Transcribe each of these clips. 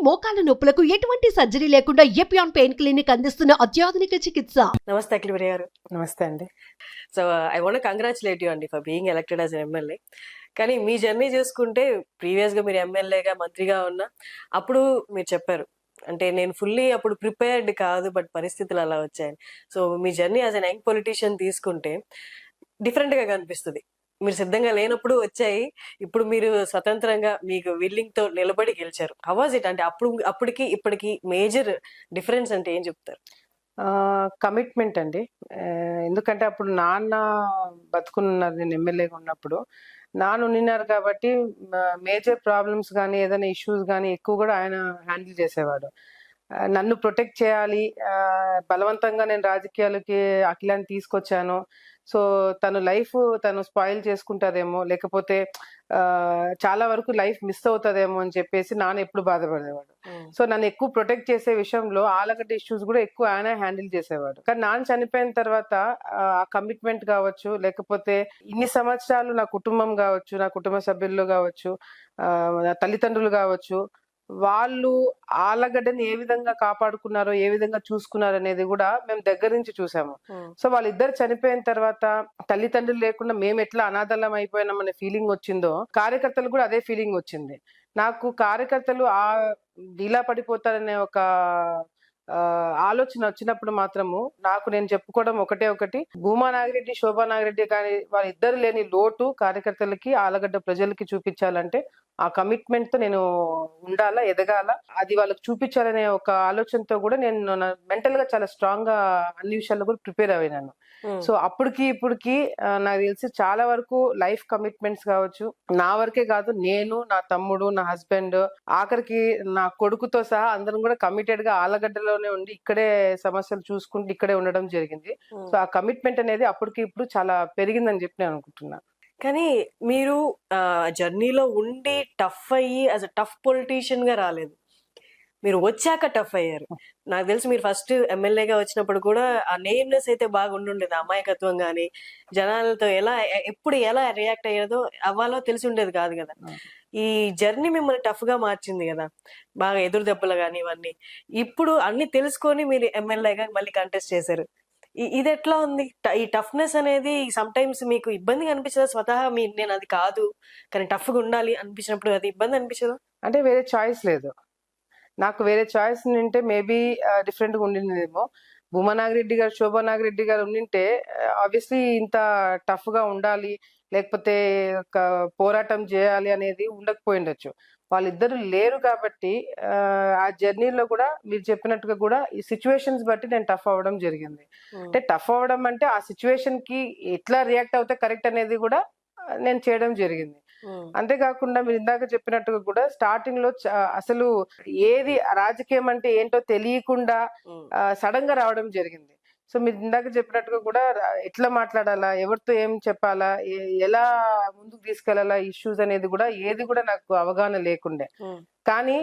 మోకాల నొప్పులకు ఎటువంటి సర్జరీ లేకుండా ఎపియాన్ పెయిన్ క్లినిక్ అందిస్తున్న అత్యాధునిక చికిత్స. నమస్తే అఖిలప్రియ గారు. నమస్తే అండి. So I want congratulate you అండి for being elected as MLA. కానీ మీ జర్నీ చూసుకుంటే ప్రీవియస్ గా మీరు ఎమ్మెల్యేగా మంత్రిగా ఉన్నా అప్పుడు మీరు చెప్పారు అంటే నేను ఫుల్లీ అప్పుడు ప్రిపేర్డ్ కాదు, బట్ పరిస్థితులు అలా వచ్చాయని. So me journey as an young politician తీసుకుంటే డిఫరెంట్ గా కనిపిస్తుంది. మీరు సిద్ధంగా లేనప్పుడు వచ్చాయి, ఇప్పుడు మీరు స్వతంత్రంగా మీకు విల్లింగ్ తో నిలబడి గెలిచారు. How was it? అంటే అప్పటికి ఇప్పటికి మేజర్ డిఫరెన్స్ అంటే ఏం చెప్తారు? కమిట్మెంట్ అండి. ఎందుకంటే అప్పుడు నాన్న బతుకున్నారు, నేను ఎమ్మెల్యేగా ఉన్నప్పుడు నాన్న ఉన్నారు కాబట్టి మేజర్ ప్రాబ్లమ్స్ కానీ ఏదైనా ఇష్యూస్ కానీ ఎక్కువ కూడా ఆయన హ్యాండిల్ చేసేవాడు. నన్ను ప్రొటెక్ట్ చేయాలి, బలవంతంగా నేను రాజకీయాలకి అఖిలాన్ని తీసుకొచ్చాను, సో తను లైఫ్ తను స్పాయిల్ చేసుకుంటుందేమో, లేకపోతే చాలా వరకు లైఫ్ మిస్ అవుతుందేమో అని చెప్పేసి నాన్న ఎప్పుడు బాధపడేవాడు. సో నన్ను ఎక్కువ ప్రొటెక్ట్ చేసే విషయంలో ఆలగడ్డ ఇష్యూస్ కూడా ఎక్కువ ఆయన హ్యాండిల్ చేసేవాడు. కానీ నాన్న చనిపోయిన తర్వాత ఆ కమిట్మెంట్ కావచ్చు, లేకపోతే ఇన్ని సంవత్సరాలు నా కుటుంబం కావచ్చు, నా కుటుంబ సభ్యులు కావచ్చు, నా తల్లిదండ్రులు కావచ్చు, వాళ్ళు ఆలగడ్డని ఏ విధంగా కాపాడుకున్నారో, ఏ విధంగా చూసుకున్నారు అనేది కూడా మేము దగ్గర నుంచి చూసాము. సో వాళ్ళిద్దరు చనిపోయిన తర్వాత తల్లిదండ్రులు లేకుండా మేము ఎట్లా అనాథలం అయిపోయినాం అనే ఫీలింగ్ వచ్చిందో కార్యకర్తలు కూడా అదే ఫీలింగ్ వచ్చింది. నాకు కార్యకర్తలు డీలా పడిపోతారనే ఒక ఆలోచన వచ్చినప్పుడు మాత్రము నాకు నేను చెప్పుకోవడం ఒకటి, భూమా నాగిరెడ్డి, శోభా నాగిరెడ్డి కానీ వాళ్ళిద్దరు లేని లోటు కార్యకర్తలకి, ఆలగడ్డ ప్రజలకి చూపించాలంటే ఆ కమిట్మెంట్ తో నేను ఉండాలా, ఎదగాల, అది వాళ్ళకి చూపించాలనే ఒక ఆలోచనతో కూడా నేను మెంటల్ గా చాలా స్ట్రాంగ్ గా అన్ని విషయాల్లో కూడా ప్రిపేర్ అయినాను. సో అప్పటికి ఇప్పటికి నాకు తెలిసి చాలా వరకు లైఫ్ కమిట్మెంట్స్ కావచ్చు, నా వరకే కాదు, నేను, నా తమ్ముడు, నా హస్బెండ్, ఆఖరికి నా కొడుకుతో సహా అందరం కూడా కమిటెడ్ గా ఆలగడ్డలోనే ఉండి ఇక్కడే సమస్యలు చూసుకుంటూ ఇక్కడే ఉండడం జరిగింది. సో ఆ కమిట్మెంట్ అనేది అప్పటికి ఇప్పుడు చాలా పెరిగిందని చెప్పి నేను అనుకుంటున్నా. కానీ మీరు జర్నీలో ఉండి టఫ్ అయ్యి యాజ్ అ టఫ్ పొలిటీషియన్ గా రాలేదు, మీరు వచ్చాక టఫ్ అయ్యారు. నాకు తెలిసి మీరు ఫస్ట్ ఎమ్మెల్యేగా వచ్చినప్పుడు కూడా ఆ నేమ్నెస్ అయితే బాగా ఉండుండేది, అమాయకత్వం కానీ జనాలతో ఎప్పుడు ఎలా రియాక్ట్ అవ్వాలో తెలిసి ఉండేది కాదు కదా. ఈ జర్నీ మిమ్మల్ని టఫ్ గా మార్చింది కదా, బాగా ఎదురు దెబ్బలు కానీ ఇవన్నీ. ఇప్పుడు అన్ని తెలుసుకొని మీరు ఎమ్మెల్యేగా మళ్ళీ కంటెస్ట్ చేశారు. ఇది ఎట్లా ఉంది? ఈ టఫ్నెస్ అనేది సమ్ టైమ్స్ మీకు ఇబ్బందిగా అనిపించదా? స్వతహా నేను అది కాదు కానీ టఫ్ గా ఉండాలి అనిపించినప్పుడు అది ఇబ్బంది అనిపించదా? అంటే వేరే చాయిస్ లేదు నాకు. వేరే చాయిస్ ఉంటే మేబీ డిఫరెంట్ గా ఉండిందేమో. భూమా నాగిరెడ్డి గారు, శోభా నాగిరెడ్డి గారు ఉండింటే ఆబ్వియస్లీ ఇంత టఫ్ గా ఉండాలి, లేకపోతే ఒక పోరాటం చేయాలి అనేది ఉండకపోయిండొచ్చు. వాళ్ళిద్దరు లేరు కాబట్టి ఆ జర్నీలో కూడా మీరు చెప్పినట్టుగా కూడా ఈ సిచ్యువేషన్స్ బట్టి నేను టఫ్ అవ్వడం జరిగింది. అంటే టఫ్ అవ్వడం అంటే ఆ సిచ్యువేషన్ కి ఎట్లా రియాక్ట్ అవుతే కరెక్ట్ అనేది కూడా నేను చేయడం జరిగింది. అంతేకాకుండా మీరు ఇందాక చెప్పినట్టుగా కూడా స్టార్టింగ్ లో అసలు ఏది రాజకీయం అంటే ఏంటో తెలియకుండా సడన్ గా రావడం జరిగింది. సో మీరు ఇందాక చెప్పినట్టుగా కూడా ఎట్లా మాట్లాడాలా, ఎవరితో ఏం చెప్పాలా, ఎలా ముందుకు తీసుకెళ్లాలా ఇష్యూస్ అనేది కూడా ఏది కూడా నాకు అవగాహన లేకుండే. కానీ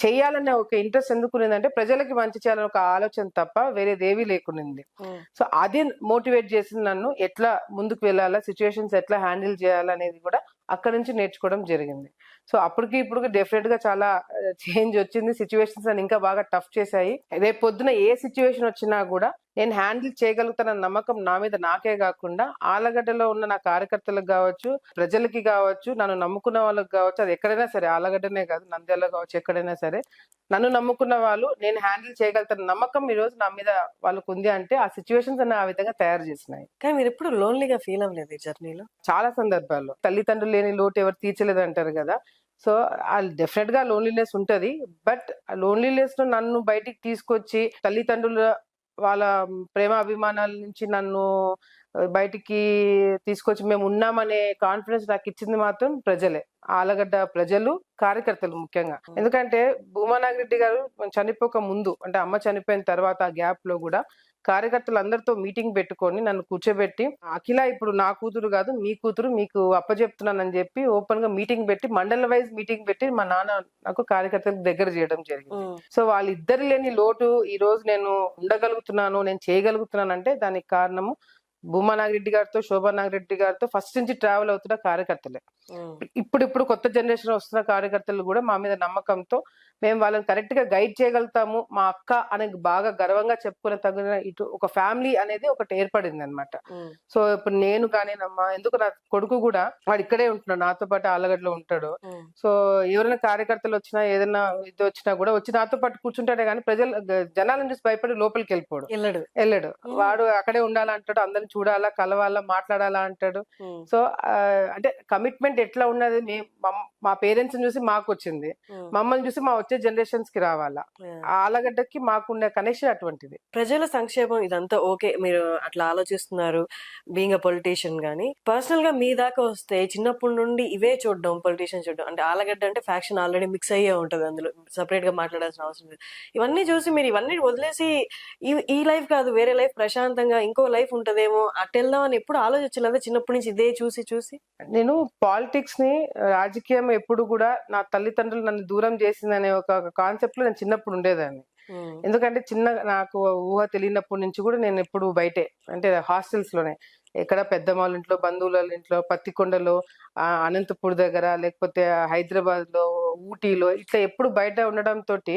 చెయ్యాలనే ఒక ఇంట్రెస్ట్ ఎందుకునేదంటే ప్రజలకి మంచి చేయాలని ఒక ఆలోచన తప్ప వేరేదేవీ లేకుండింది. సో అది మోటివేట్ చేసింది నన్ను, ఎట్లా ముందుకు వెళ్ళాలా, సిచ్యువేషన్స్ ఎట్లా హ్యాండిల్ చేయాలనేది కూడా అక్కడ నుంచి నేర్చుకోవడం జరిగింది. సో అప్పటికి ఇప్పుడు డెఫినెట్ గా చాలా చేంజ్ వచ్చింది. సిచ్యువేషన్స్ అని ఇంకా బాగా టఫ్ చేశాయి. రేపు పొద్దున ఏ సిచ్యువేషన్ వచ్చినా కూడా నేను హ్యాండిల్ చేయగలుగుతానన్న నమ్మకం నా మీద నాకే కాకుండా ఆలగడ్డలో ఉన్న నా కార్యకర్తలకు కావచ్చు, ప్రజలకి కావచ్చు, నన్ను నమ్ముకున్న వాళ్ళకి కావచ్చు, అది ఎక్కడైనా సరే, ఆలగడ్డనే కాదు నంద్యాలలో కావచ్చు, ఎక్కడైనా సరే నన్ను నమ్ముకున్న వాళ్ళు నేను హ్యాండిల్ చేయగలుగుతాను నమ్మకం ఈ రోజు నా మీద వాళ్ళకు ఉంది. అంటే ఆ సిచ్యువేషన్స్ అన్న ఆ విధంగా తయారు చేసినాయి. కానీ మీరు ఎప్పుడు లోన్లీగా ఫీల్ అవ్వలేదు ఈ జర్నీలో? చాలా సందర్భాల్లో తల్లిదండ్రులు లేని లోటు ఎవరు తీర్చలేదు అంటారు కదా. సో డెఫినెట్ గా లోన్లీనెస్ ఉంటది. బట్ లోన్లీనెస్ ను నన్ను బయటికి తీసుకొచ్చి తల్లిదండ్రుల వాళ్ళ ప్రేమ అభిమానాల నుంచి నన్ను బయటికి తీసుకొచ్చి మేము ఉన్నామనే కాన్ఫిడెన్స్ నాకు ఇచ్చింది మాత్రం ప్రజలే, ఆలగడ్డ ప్రజలు, కార్యకర్తలు ముఖ్యంగా. ఎందుకంటే భూమా నాగిరెడ్డి గారు చనిపోక ముందు, అంటే అమ్మ చనిపోయిన తర్వాత ఆ గ్యాప్ లో కూడా కార్యకర్తలు అందరితో మీటింగ్ పెట్టుకొని నన్ను కూర్చోబెట్టి, అఖిల ఇప్పుడు నా కూతురు కాదు మీ కూతురు, మీకు అప్పచెప్తున్నానని చెప్పి ఓపెన్ గా మీటింగ్ పెట్టి, మండల వైజ్ మీటింగ్ పెట్టి మా నాన్న నాకు కార్యకర్తలకు దగ్గర చేయడం జరిగింది. సో వాళ్ళిద్దరు లేని లోటు ఈ రోజు నేను ఉండగలుగుతున్నాను, నేను చేయగలుగుతున్నాను అంటే దానికి కారణము భూమా నాగిరెడ్డి గారితో, శోభా నాగిరెడ్డి గారితో ఫస్ట్ నుంచి ట్రావెల్ అవుతున్న కార్యకర్తలే. ఇప్పుడు కొత్త జనరేషన్ వస్తున్న కార్యకర్తలు కూడా మా మీద నమ్మకంతో మేము వాళ్ళని కరెక్ట్ గా గైడ్ చేయగలుగుతాము, మా అక్క అనే బాగా గర్వంగా చెప్పుకునే తగిన ఇటు ఒక ఫ్యామిలీ అనేది ఒకటి ఏర్పడింది అనమాట. ఉమ్, సో ఇప్పుడు నేను కానీ ఎందుకు నా కొడుకు కూడా వాడు ఇక్కడే ఉంటున్నాడు, నాతో పాటు ఆలగడ్డలో ఉంటాడు. ఉమ్, సో ఎవరైనా కార్యకర్తలు వచ్చినా ఏదైనా ఇది వచ్చినా కూడా వచ్చి నాతో పాటు కూర్చుంటాడే కానీ జనాలను చూసి భయపడి లోపలికి వెళ్ళిపోడు, వెళ్ళడు. వెళ్ళాడు. వాడు అక్కడే ఉండాలంటాడు, అందరిని చూడాలా, కలవాలా, మాట్లాడాలా అంటాడు. ఉమ్, సో అంటే కమిట్మెంట్ ఎట్లా ఉన్నది మా పేరెంట్స్ చూసి మాకు వచ్చింది, ఉమ్, మమ్మల్ని చూసి మా వచ్చే జనరేషన్స్ కి రావాలా. yeah. ఆ ఆలగడ్డకి మాకున్న కనెక్షన్ అటువంటిది. ప్రజల సంక్షేమం ఇదంతా ఓకే, మీరు అట్లా ఆలోచిస్తున్నారు బీయింగ్ అ పొలిటీషియన్. గానీ పర్సనల్ గా మీ దాకా వస్తే చిన్నప్పటి నుండి ఇవే చూడడం, పొలిటీషియన్ చూడడం, అంటే ఆలగడ్డ అంటే ఫ్యాక్షన్ ఆల్రెడీ మిక్స్ అయ్యే ఉంటది, అందులో సపరేట్ గా మాట్లాడాల్సిన అవసరం లేదు. ఇవన్నీ చూసి మీరు ఇవన్నీ వదిలేసి ఈ లైఫ్ కాదు వేరే లైఫ్ ప్రశాంతంగా ఇంకో లైఫ్ ఉంటదేమో అటు వెళ్దాం అని ఎప్పుడు ఆలోచించలేదా చిన్నప్పటి నుంచి ఇదే చూసి చూసి? నేను పాలిటిక్స్ ని, రాజకీయం ఎప్పుడు కూడా నా తల్లిదండ్రులు నన్ను దూరం చేసిందనే ఒక కాన్సెప్ట్ లో నేను చిన్నప్పుడు ఉండేదాన్ని. ఉమ్, ఎందుకంటే నాకు ఊహ తెలియనప్పటి నుంచి కూడా నేను ఎప్పుడు బయటే, అంటే హాస్టల్స్ లోనే, ఎక్కడ పెద్దమ్మ ఇంట్లో, బంధువుల ఇంట్లో, పత్తికొండలో, అనంతపూర్ దగ్గర, లేకపోతే హైదరాబాద్ లో, ఊటీలో, ఇట్లా ఎప్పుడు బయట ఉండడం తోటి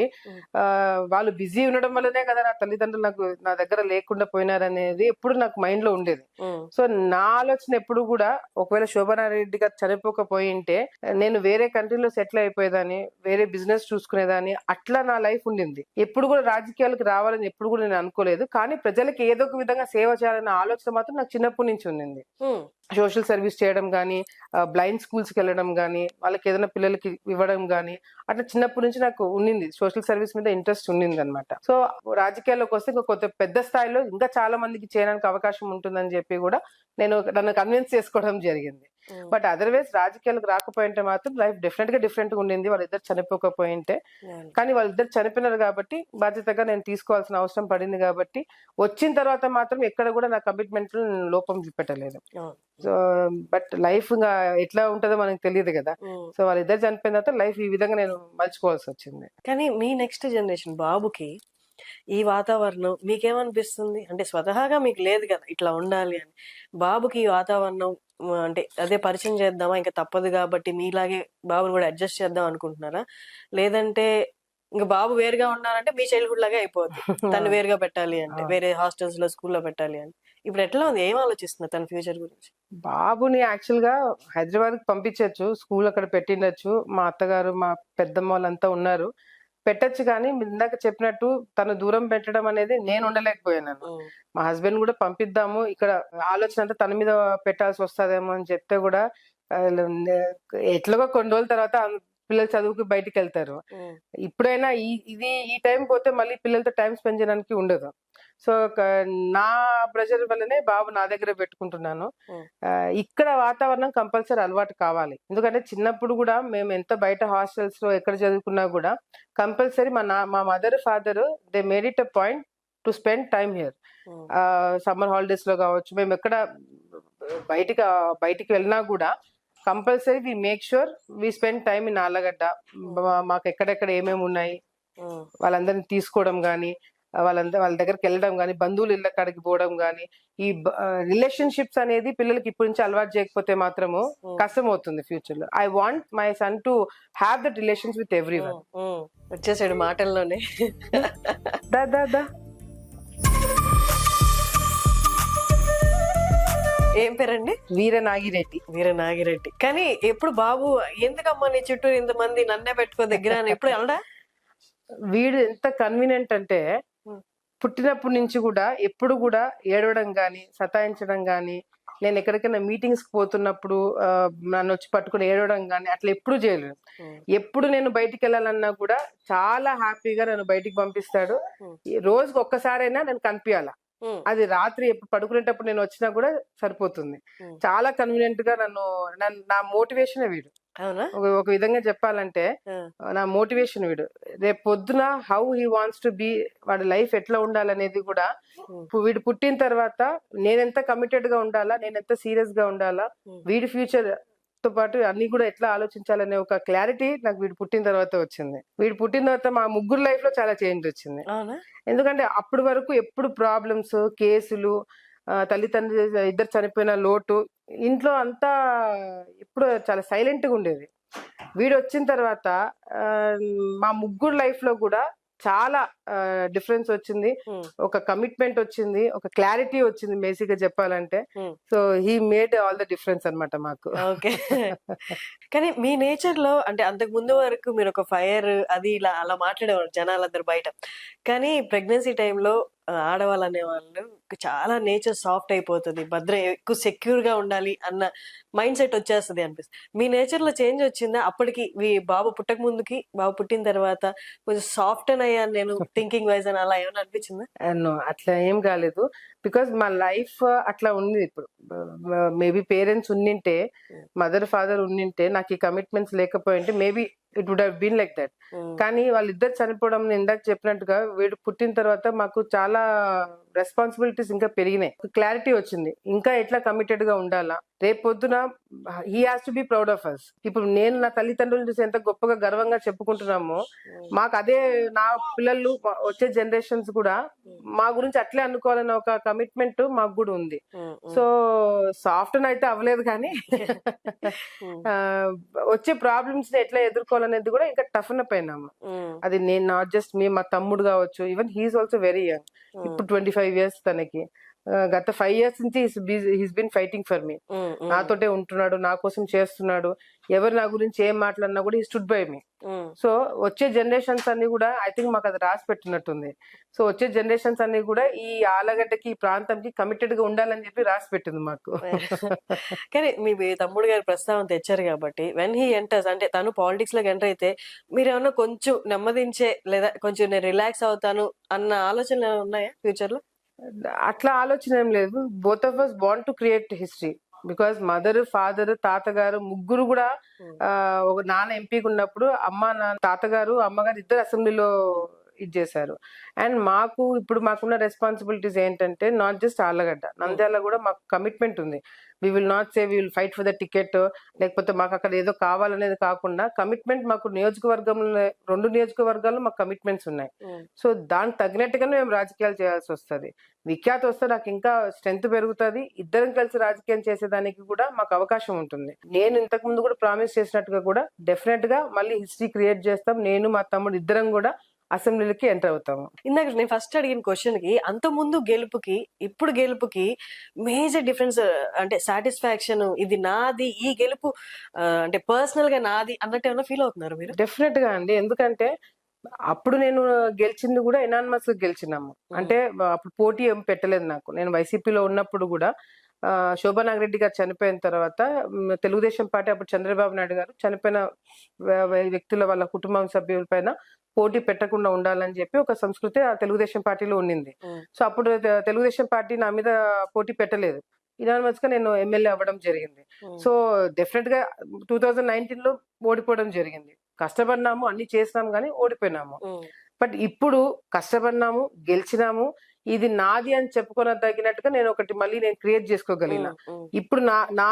వాళ్ళు బిజీ ఉండడం వల్లనే కదా నా తల్లిదండ్రులు నా దగ్గర లేకుండా పోయినారనేది ఎప్పుడు నాకు మైండ్ లో ఉండేది. ఉమ్, సో నా ఆలోచన ఎప్పుడు కూడా ఒకవేళ శోభనారెడ్డి గారు చనిపోకపోయింటే నేను వేరే కంట్రీలో సెటిల్ అయిపోయేదాన్ని, వేరే బిజినెస్ చూసుకునేదాన్ని, అట్లా నా లైఫ్ ఉండింది. ఎప్పుడు కూడా రాజకీయాలకు రావాలని ఎప్పుడు కూడా నేను అనుకోలేదు, కానీ ప్రజలకు ఏదో ఒక విధంగా సేవ చేయాలన్న ఆలోచన మాత్రం నాకు చిన్నప్పటి నుంచి ఉండింది. ఉమ్, సోషల్ సర్వీస్ చేయడం కానీ, బ్లైండ్ స్కూల్స్ కి వెళ్ళడం కానీ, వాళ్ళకి ఏదైనా పిల్లలకి ఇవ్వడం కానీ, అట్లా చిన్నప్పటి నుంచి నాకు ఉండింది, సోషల్ సర్వీస్ మీద ఇంట్రెస్ట్ ఉండింది అనమాట. సో రాజకీయాల్లోకి వస్తే ఇంకా కొత్త పెద్ద స్థాయిలో ఇంకా చాలా మందికి చేయడానికి అవకాశం ఉంటుందని చెప్పి కూడా నన్ను కన్విన్స్ చేసుకోవడం జరిగింది. ఉమ్, బట్ అదర్వైజ్ రాజకీయాలకు రాకపోయింటే మాత్రం లైఫ్ డిఫరెంట్ గా ఉండింది, వాళ్ళిద్దరు చనిపోకపోయింటే. yeah. కానీ వాళ్ళిద్దరు చనిపోయినారు కాబట్టి బాధ్యతగా నేను తీసుకోవాల్సిన అవసరం పడింది కాబట్టి వచ్చిన తర్వాత మాత్రం ఎక్కడ కూడా నా కమిట్మెంట్ లోపం చూపెట్టలేదు. అవును. సో బట్ లైఫ్ ఎట్లా ఉంటుందో మనకు తెలియదు కదా. ఉమ్. సో వాళ్ళిద్దరు చనిపోయిన తర్వాత లైఫ్ ఈ విధంగా నేను మలుచుకోవాల్సి వచ్చింది. కానీ మీ నెక్స్ట్ జనరేషన్ బాబుకి ఈ వాతావరణం మీకేమనిపిస్తుంది? అంటే స్వతహాగా మీకు లేదు కదా ఇట్లా ఉండాలి అని, బాబుకి ఈ వాతావరణం అంటే అదే పరిచయం చేద్దామా, ఇంకా తప్పదు కాబట్టి మీలాగే బాబుని కూడా అడ్జస్ట్ చేద్దాం అనుకుంటున్నారా? లేదంటే ఇంకా బాబు వేరుగా ఉన్నారంటే మీ చైల్డ్హుడ్ లాగే అయిపోద్ది, తను వేరుగా పెట్టాలి అంటే, వేరే హాస్టల్స్ లో స్కూల్లో పెట్టాలి అని, ఇప్పుడు ఎట్లా ఉంది, ఏం ఆలోచిస్తున్నారు తన ఫ్యూచర్ గురించి? బాబుని యాక్చువల్ గా హైదరాబాద్ కి పంపించచ్చు, స్కూల్ అక్కడ పెట్టిండొచ్చు, మా అత్తగారు మా పెద్దమ్మ వాళ్ళంతా ఉన్నారు, పెట్టచ్చు. కానీ ఇందాక చెప్పినట్టు తను దూరం పెట్టడం అనేది నేను ఉండలేకపోయాను. మా హస్బెండ్ కూడా పంపిద్దాము, ఇక్కడ ఆలోచన అంతా తన మీద పెట్టాల్సి వస్తుందేమో అని చెప్తే కూడా ఎట్లాగో కొన్ని రోజుల తర్వాత పిల్లలు చదువుకు బయటికి వెళ్తారు. ఇప్పుడైనా ఈ టైం పోతే మళ్ళీ పిల్లలతో టైం స్పెండ్ చేయడానికి ఉండదు. సో నా ప్రెషర్ వల్లనే బాబు నా దగ్గర పెట్టుకుంటున్నాను. ఇక్కడ వాతావరణం కంపల్సరీ అలవాటు కావాలి, ఎందుకంటే చిన్నప్పుడు కూడా మేము ఎంత బయట హాస్టల్స్ లో ఎక్కడ చదువుకున్నా కూడా కంపల్సరీ మా mother father they made it a point to spend time here. Summer holidays లో కావచ్చు, మేము ఎక్కడ బయటికి వెళ్ళినా కూడా compulsory we make sure we spend time in Allagadda. మాకు ఎక్కడెక్కడ ఏమేమి ఉన్నాయి వాళ్ళందరినీ తీసుకోవడం కానీ, వాళ్ళ దగ్గరికి వెళ్ళడం కానీ, బంధువులు ఇళ్ళ కాడికి పోవడం కానీ, ఈ రిలేషన్షిప్స్ అనేది పిల్లలకి ఇప్పటి నుంచి అలవాటు చేయకపోతే మాత్రము కష్టం అవుతుంది ఫ్యూచర్ లో. I want my son to have that relations with every one. వచ్చేసాడు మాటల్లోనే. దా ఏం పేరండి? వీరనాగిరెడ్డి. వీరనాగిరెడ్డి. కానీ ఎప్పుడు బాబు ఎందుకమ్మా నీ చుట్టూ ఇంతమంది నన్నే పెట్టుకో దగ్గర అని ఎప్పుడు అనడా? వీడు ఎంత కన్వీనియంట్ అంటే పుట్టినప్పటి నుంచి కూడా ఎప్పుడు కూడా ఏడవడం గాని, సతాయించడం గాని, నేను ఎక్కడికైనా మీటింగ్స్ కి పోతున్నప్పుడు నన్ను వచ్చి పట్టుకుని ఏడవడం గాని అట్లా ఎప్పుడు చేయలేదు. ఎప్పుడు నేను బయటికి వెళ్ళాలన్నా కూడా చాలా హ్యాపీగా నన్ను బయటికి పంపిస్తాడు. రోజుకి ఒక్కసారైనా నేను కనిపించాలా, అది రాత్రి ఎప్పుడు పడుకునేటప్పుడు నేను వచ్చినా కూడా సరిపోతుంది. చాలా కన్వీనియంట్ గా నా మోటివేషన్ వీడు. ఒక విధంగా చెప్పాలంటే నా మోటివేషన్ వీడు. రేపు పొద్దున how he wants to be, వాడి లైఫ్ ఎట్లా ఉండాలనేది కూడా వీడు పుట్టిన తర్వాత నేనెంత కమిటెడ్ గా ఉండాలా, నేనెంత సీరియస్ గా ఉండాలా, వీడి ఫ్యూచర్ తో పాటు అన్ని కూడా ఎట్లా ఆలోచించాలనే ఒక క్లారిటీ నాకు వీడు పుట్టిన తర్వాత వచ్చింది. వీడు పుట్టిన తర్వాత మా ముగ్గురు లైఫ్ లో చాలా చేంజ్ వచ్చింది. ఎందుకంటే అప్పటి వరకు ఎప్పుడు ప్రాబ్లమ్స్, కేసులు, తల్లిదండ్రులు ఇద్దరు చనిపోయిన లోటు, ఇంట్లో అంతా ఎప్పుడు చాలా సైలెంట్ గా ఉండేది. వీడు వచ్చిన తర్వాత ఆ, మా ముగ్గురు లైఫ్ లో కూడా చాలా డిఫరెన్స్ వచ్చింది, Hmm. ఒక కమిట్మెంట్ వచ్చింది, ఒక క్లారిటీ వచ్చింది బేసిక్ గా చెప్పాలంటే. Hmm. So he made all the difference అన్నమాట మాకు. ఓకే. కానీ మీ నేచర్ లో అంటే అంతకు ముందు వరకు మీరు ఒక ఫైర్ అది ఇలా అలా మాట్లాడేవారు జనాలందరూ బయట. కానీ ప్రెగ్నెన్సీ టైంలో ఆడవాళ్ళు అనేవాళ్ళు చాలా నేచర్ సాఫ్ట్ అయిపోతుంది, భద్ర ఎక్కువ సెక్యూర్ గా ఉండాలి అన్న మైండ్ సెట్ వచ్చేస్తుంది అనిపిస్తుంది. మీ నేచర్ లో చేంజ్ వచ్చిందా అప్పటికి? బాబు పుట్టక ముందుకి బాబు పుట్టిన తర్వాత కొంచెం సాఫ్ట్ అని అయ్యాను నేను థింకింగ్ వైజ్ అని అలా ఏమైనా అనిపించిందా? No, అట్లా ఏం కాలేదు. బికాస్ మా లైఫ్ అట్లా ఉంది. ఇప్పుడు మేబీ పేరెంట్స్ ఉన్నింటే, మదర్ ఫాదర్ ఉన్నింటే, నాకు ఈ కమిట్మెంట్స్ లేకపోయింటే maybe it would have been like that. కానీ వాళ్ళిద్దరు చనిపోవడం, నేను ఇందాక చెప్పినట్టుగా వీడు పుట్టిన తర్వాత మాకు చాలా రెస్పాన్సిబిలిటీస్ ఇంకా పెరిగినాయి, క్లారిటీ వచ్చింది ఇంకా ఎట్లా కమిటెడ్ గా ఉండాలా. రేపు పొద్దున he has to be proud of us. ఇప్పుడు నేను నా తల్లిదండ్రులు చూసి ఎంత గొప్పగా గర్వంగా చెప్పుకుంటున్నామో, మాకు అదే నా పిల్లలు వచ్చే జనరేషన్స్ కూడా మా గురించి అట్లే అనుకోవాలన్న ఒక కమిట్మెంట్ మాకు కూడా ఉంది. సో సాఫ్ట్ అయితే అవ్వలేదు కానీ వచ్చే ప్రాబ్లమ్స్ ని ఎట్లా ఎదుర్కోవాలనేది కూడా ఇంకా టఫ్ అప్ అయినాము. అది నేను నాట్ జస్ట్ మీ, మా తమ్ముడు కావచ్చు, even he's also very young, ఇప్పుడు 25 years తనకి. గత 5 years నుంచి he's been fighting for me. నాతోటే ఉంటున్నాడు, నా కోసం చేస్తున్నాడు, ఎవరు నా గురించి ఏం మాట్లాడినా కూడా ఈ స్టుడ్ బై మీ. సో వచ్చే జనరేషన్స్ అన్ని కూడా ఐ థింక్ మాకు అది రాసి పెట్టినట్టుంది. సో వచ్చే జనరేషన్స్ అన్ని కూడా ఈ ఆలగడ్డకి, ఈ ప్రాంతంకి కమిటెడ్ గా ఉండాలని చెప్పి రాసి పెట్టింది మాకు. కానీ మీ తమ్ముడు గారి ప్రస్తావన తెచ్చారు కాబట్టి, వెన్ హీ ఎంటర్స్ అంటే తను పాలిటిక్స్ లోకి ఎంటర్ అయితే మీరు ఏమన్నా కొంచెం నెమ్మదించే లేదా కొంచెం నేను రిలాక్స్ అవుతాను అన్న ఆలోచనలు ఏమైనా ఉన్నాయా ఫ్యూచర్ లో? అట్లా ఆలోచన ఏం లేదు. Both of us want to create history. Because mother, father, తాతగారు ముగ్గురు కూడా ఒక నాన్న ఎంపీగా ఉన్నప్పుడు తాతగారు, అమ్మగారు ఇద్దరు అసెంబ్లీలో ఇది చేశారు. అండ్ మాకు ఇప్పుడు మాకున్న రెస్పాన్సిబిలిటీస్ ఏంటంటే నాట్ జస్ట్ ఆళ్ళగడ్డ, నంద్యాల కూడా మాకు కమిట్మెంట్ ఉంది. We will not say we will fight for the ticket, లేకపోతే మాకు అక్కడ ఏదో కావాలనేది కాకుండా కమిట్మెంట్ మాకు నియోజకవర్గంలో 2 నియోజకవర్గాల్లో మాకు కమిట్మెంట్స్ ఉన్నాయి. సో దానికి తగినట్టుగానే మేము రాజకీయాలు చేయాల్సి వస్తుంది. విఖ్యాత వస్తే నాకు ఇంకా స్ట్రెంత్ పెరుగుతుంది, ఇద్దరం కలిసి రాజకీయం చేసేదానికి కూడా మాకు అవకాశం ఉంటుంది. నేను ఇంతకు ముందు కూడా ప్రామిస్ చేసినట్టుగా కూడా డెఫినెట్ గా మళ్ళీ హిస్టరీ క్రియేట్ చేస్తాం. నేను మా తమ్ముడు ఇద్దరం కూడా అసెంబ్లీకి ఎంటర్ అవుతాము. ఇందాక నేను ఫస్ట్ అడిగిన క్వశ్చన్ కి, అంత ముందు గెలుపుకి ఇప్పుడు గెలుపుకి మేజర్ డిఫరెన్స్ అంటే సాటిస్ఫాక్షన్, ఇది నాది, ఈ గెలుపు అంటే పర్సనల్ గా నాది అన్నట్టు ఏమైనా ఫీల్ అవుతున్నారు మీరు? డెఫినెట్ గా అండి. ఎందుకంటే అప్పుడు నేను గెలిచింది కూడా ఎనానిమస్ గా గెలిచినాము. అంటే అప్పుడు పోటీ ఏం పెట్టలేదు నాకు. నేను వైసీపీలో ఉన్నప్పుడు కూడా శోభా నాగిరెడ్డి గారు చనిపోయిన తర్వాత తెలుగుదేశం పార్టీ, అప్పుడు చంద్రబాబు నాయుడు గారు చనిపోయిన వ్యక్తుల వాళ్ళ కుటుంబం సభ్యుల పైన పోటీ పెట్టకుండా ఉండాలని చెప్పి ఒక సంస్కృతి ఆ తెలుగుదేశం పార్టీలో ఉండింది. సో అప్పుడు తెలుగుదేశం పార్టీ నా మీద పోటీ పెట్టలేదు, ఇనానిమస్ గా నేను ఎమ్మెల్యే అవ్వడం జరిగింది. సో డెఫినెట్ గా 2019 లో ఓడిపోవడం జరిగింది. కష్టపడినాము, అన్ని చేసినాము కానీ ఓడిపోయినాము. బట్ ఇప్పుడు కష్టపడినాము, గెలిచినాము, ఇది నాది అని చెప్పుకొని తగినట్టుగా నేను ఒకటి మళ్ళీ నేను క్రియేట్ చేసుకోగలిగిన. ఇప్పుడు నా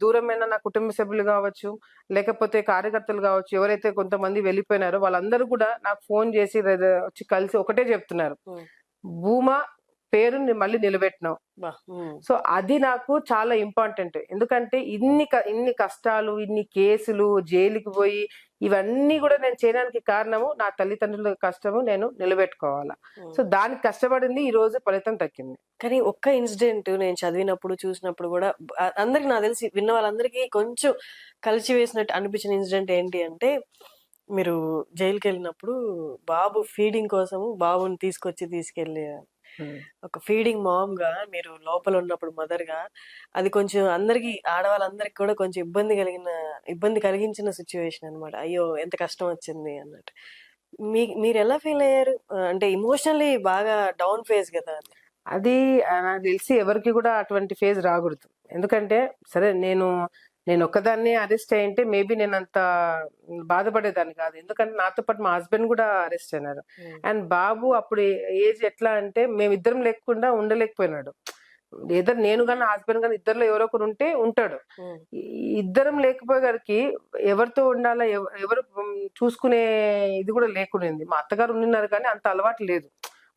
దూరమైన నా కుటుంబ సభ్యులు కావచ్చు, లేకపోతే కార్యకర్తలు కావచ్చు, ఎవరైతే కొంతమంది వెళ్ళిపోయినారో వాళ్ళందరూ కూడా నాకు ఫోన్ చేసి వచ్చి కలిసి ఒకటే చెప్తున్నారు, భూమా పేరు మళ్ళీ నిలబెట్టినావు. సో అది నాకు చాలా ఇంపార్టెంట్. ఎందుకంటే ఇన్ని కష్టాలు, ఇన్ని కేసులు, జైలుకి పోయి ఇవన్నీ కూడా నేను చేయడానికి కారణము నా తల్లిదండ్రుల కష్టము నేను నిలబెట్టుకోవాలా. సో దానికి కష్టపడింది, ఈ రోజు ఫలితం దక్కింది. కానీ ఒక్క ఇన్సిడెంట్ నేను చదివినప్పుడు చూసినప్పుడు కూడా అందరికి, నాకు తెలిసి విన్న వాళ్ళందరికీ కొంచెం కలిసి వేసినట్టు అనిపించిన ఇన్సిడెంట్ ఏంటి అంటే, మీరు జైలుకి వెళ్ళినప్పుడు బాబు ఫీడింగ్ కోసము బాబుని తీసుకెళ్ళి ఒక ఫీడింగ్ మామ్ గా మీరు లోపల ఉన్నప్పుడు మదర్ గా, అది కొంచెం అందరికి, ఆడవాళ్ళందరికి కూడా కొంచెం ఇబ్బంది కలిగించిన సిచ్యువేషన్ అనమాట. అయ్యో ఎంత కష్టం వచ్చింది అన్నట్టు. మీరు ఎలా ఫీల్ అయ్యారు? అంటే ఇమోషనల్లీ బాగా డౌన్ ఫేజ్ కదా అది. నాకు తెలిసి ఎవరికి కూడా అటువంటి ఫేజ్ రాకూడదు. ఎందుకంటే సరే నేను ఒక్కదాన్ని అరెస్ట్ అయ్యింటే మేబీ నేను అంత బాధపడేదాన్ని కాదు. ఎందుకంటే నాతో పాటు మా హస్బెండ్ కూడా అరెస్ట్ అయినారు. అండ్ బాబు అప్పుడు ఏజ్ ఎట్లా అంటే మేమిద్దరం లేకుండా ఉండలేకపోయినాడు. ఏదో నేను కానీ హస్బెండ్ కానీ ఇద్దరులో ఎవరో ఒకరు ఉంటే ఉంటాడు. ఇద్దరం లేకపోయేసరికి ఎవరితో ఉండాలా, ఎవరు చూసుకునే ఇది కూడా లేకుండింది. మా అత్తగారు ఉండినారు కానీ అంత అలవాటు లేదు.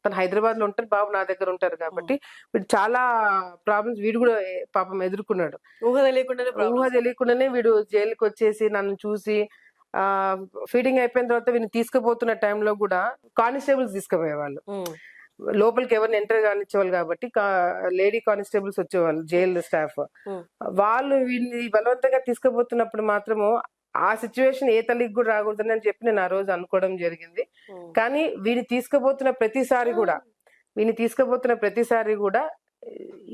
తను హైదరాబాద్ లో ఉంటారు, బాబు నా దగ్గర ఉంటారు కాబట్టి వీడు చాలా ప్రాబ్లమ్స్ వీడు కూడా పాపం ఎదుర్కొన్నాడు. ఊహ తెలియకుండానే ఊహ ప్రాబ్లమ్స్. తెలియకుండానే వీడు జైలుకి వచ్చేసి నన్ను చూసి ఫీడింగ్ అయిపోయిన తర్వాత వీడిని తీసుకుపోతున్న టైంలో కూడా కానిస్టేబుల్స్ తీసుకుపోయేవాళ్ళు. లోపలికి ఎవరిని ఎంటర్ కానిచ్చేవాళ్ళు కాబట్టి లేడీ కానిస్టేబుల్స్ వచ్చేవాళ్ళు, జైల్ స్టాఫ్. వాళ్ళు వీడిని బలవంతంగా తీసుకుపోతున్నప్పుడు మాత్రము ఆ సిచ్యువేషన్ ఏ తల్లికి కూడా రాకూడదని అని చెప్పి నేను ఆ రోజు అనుకోవడం జరిగింది. కానీ వీడిని తీసుకుపోతున్న ప్రతిసారి కూడా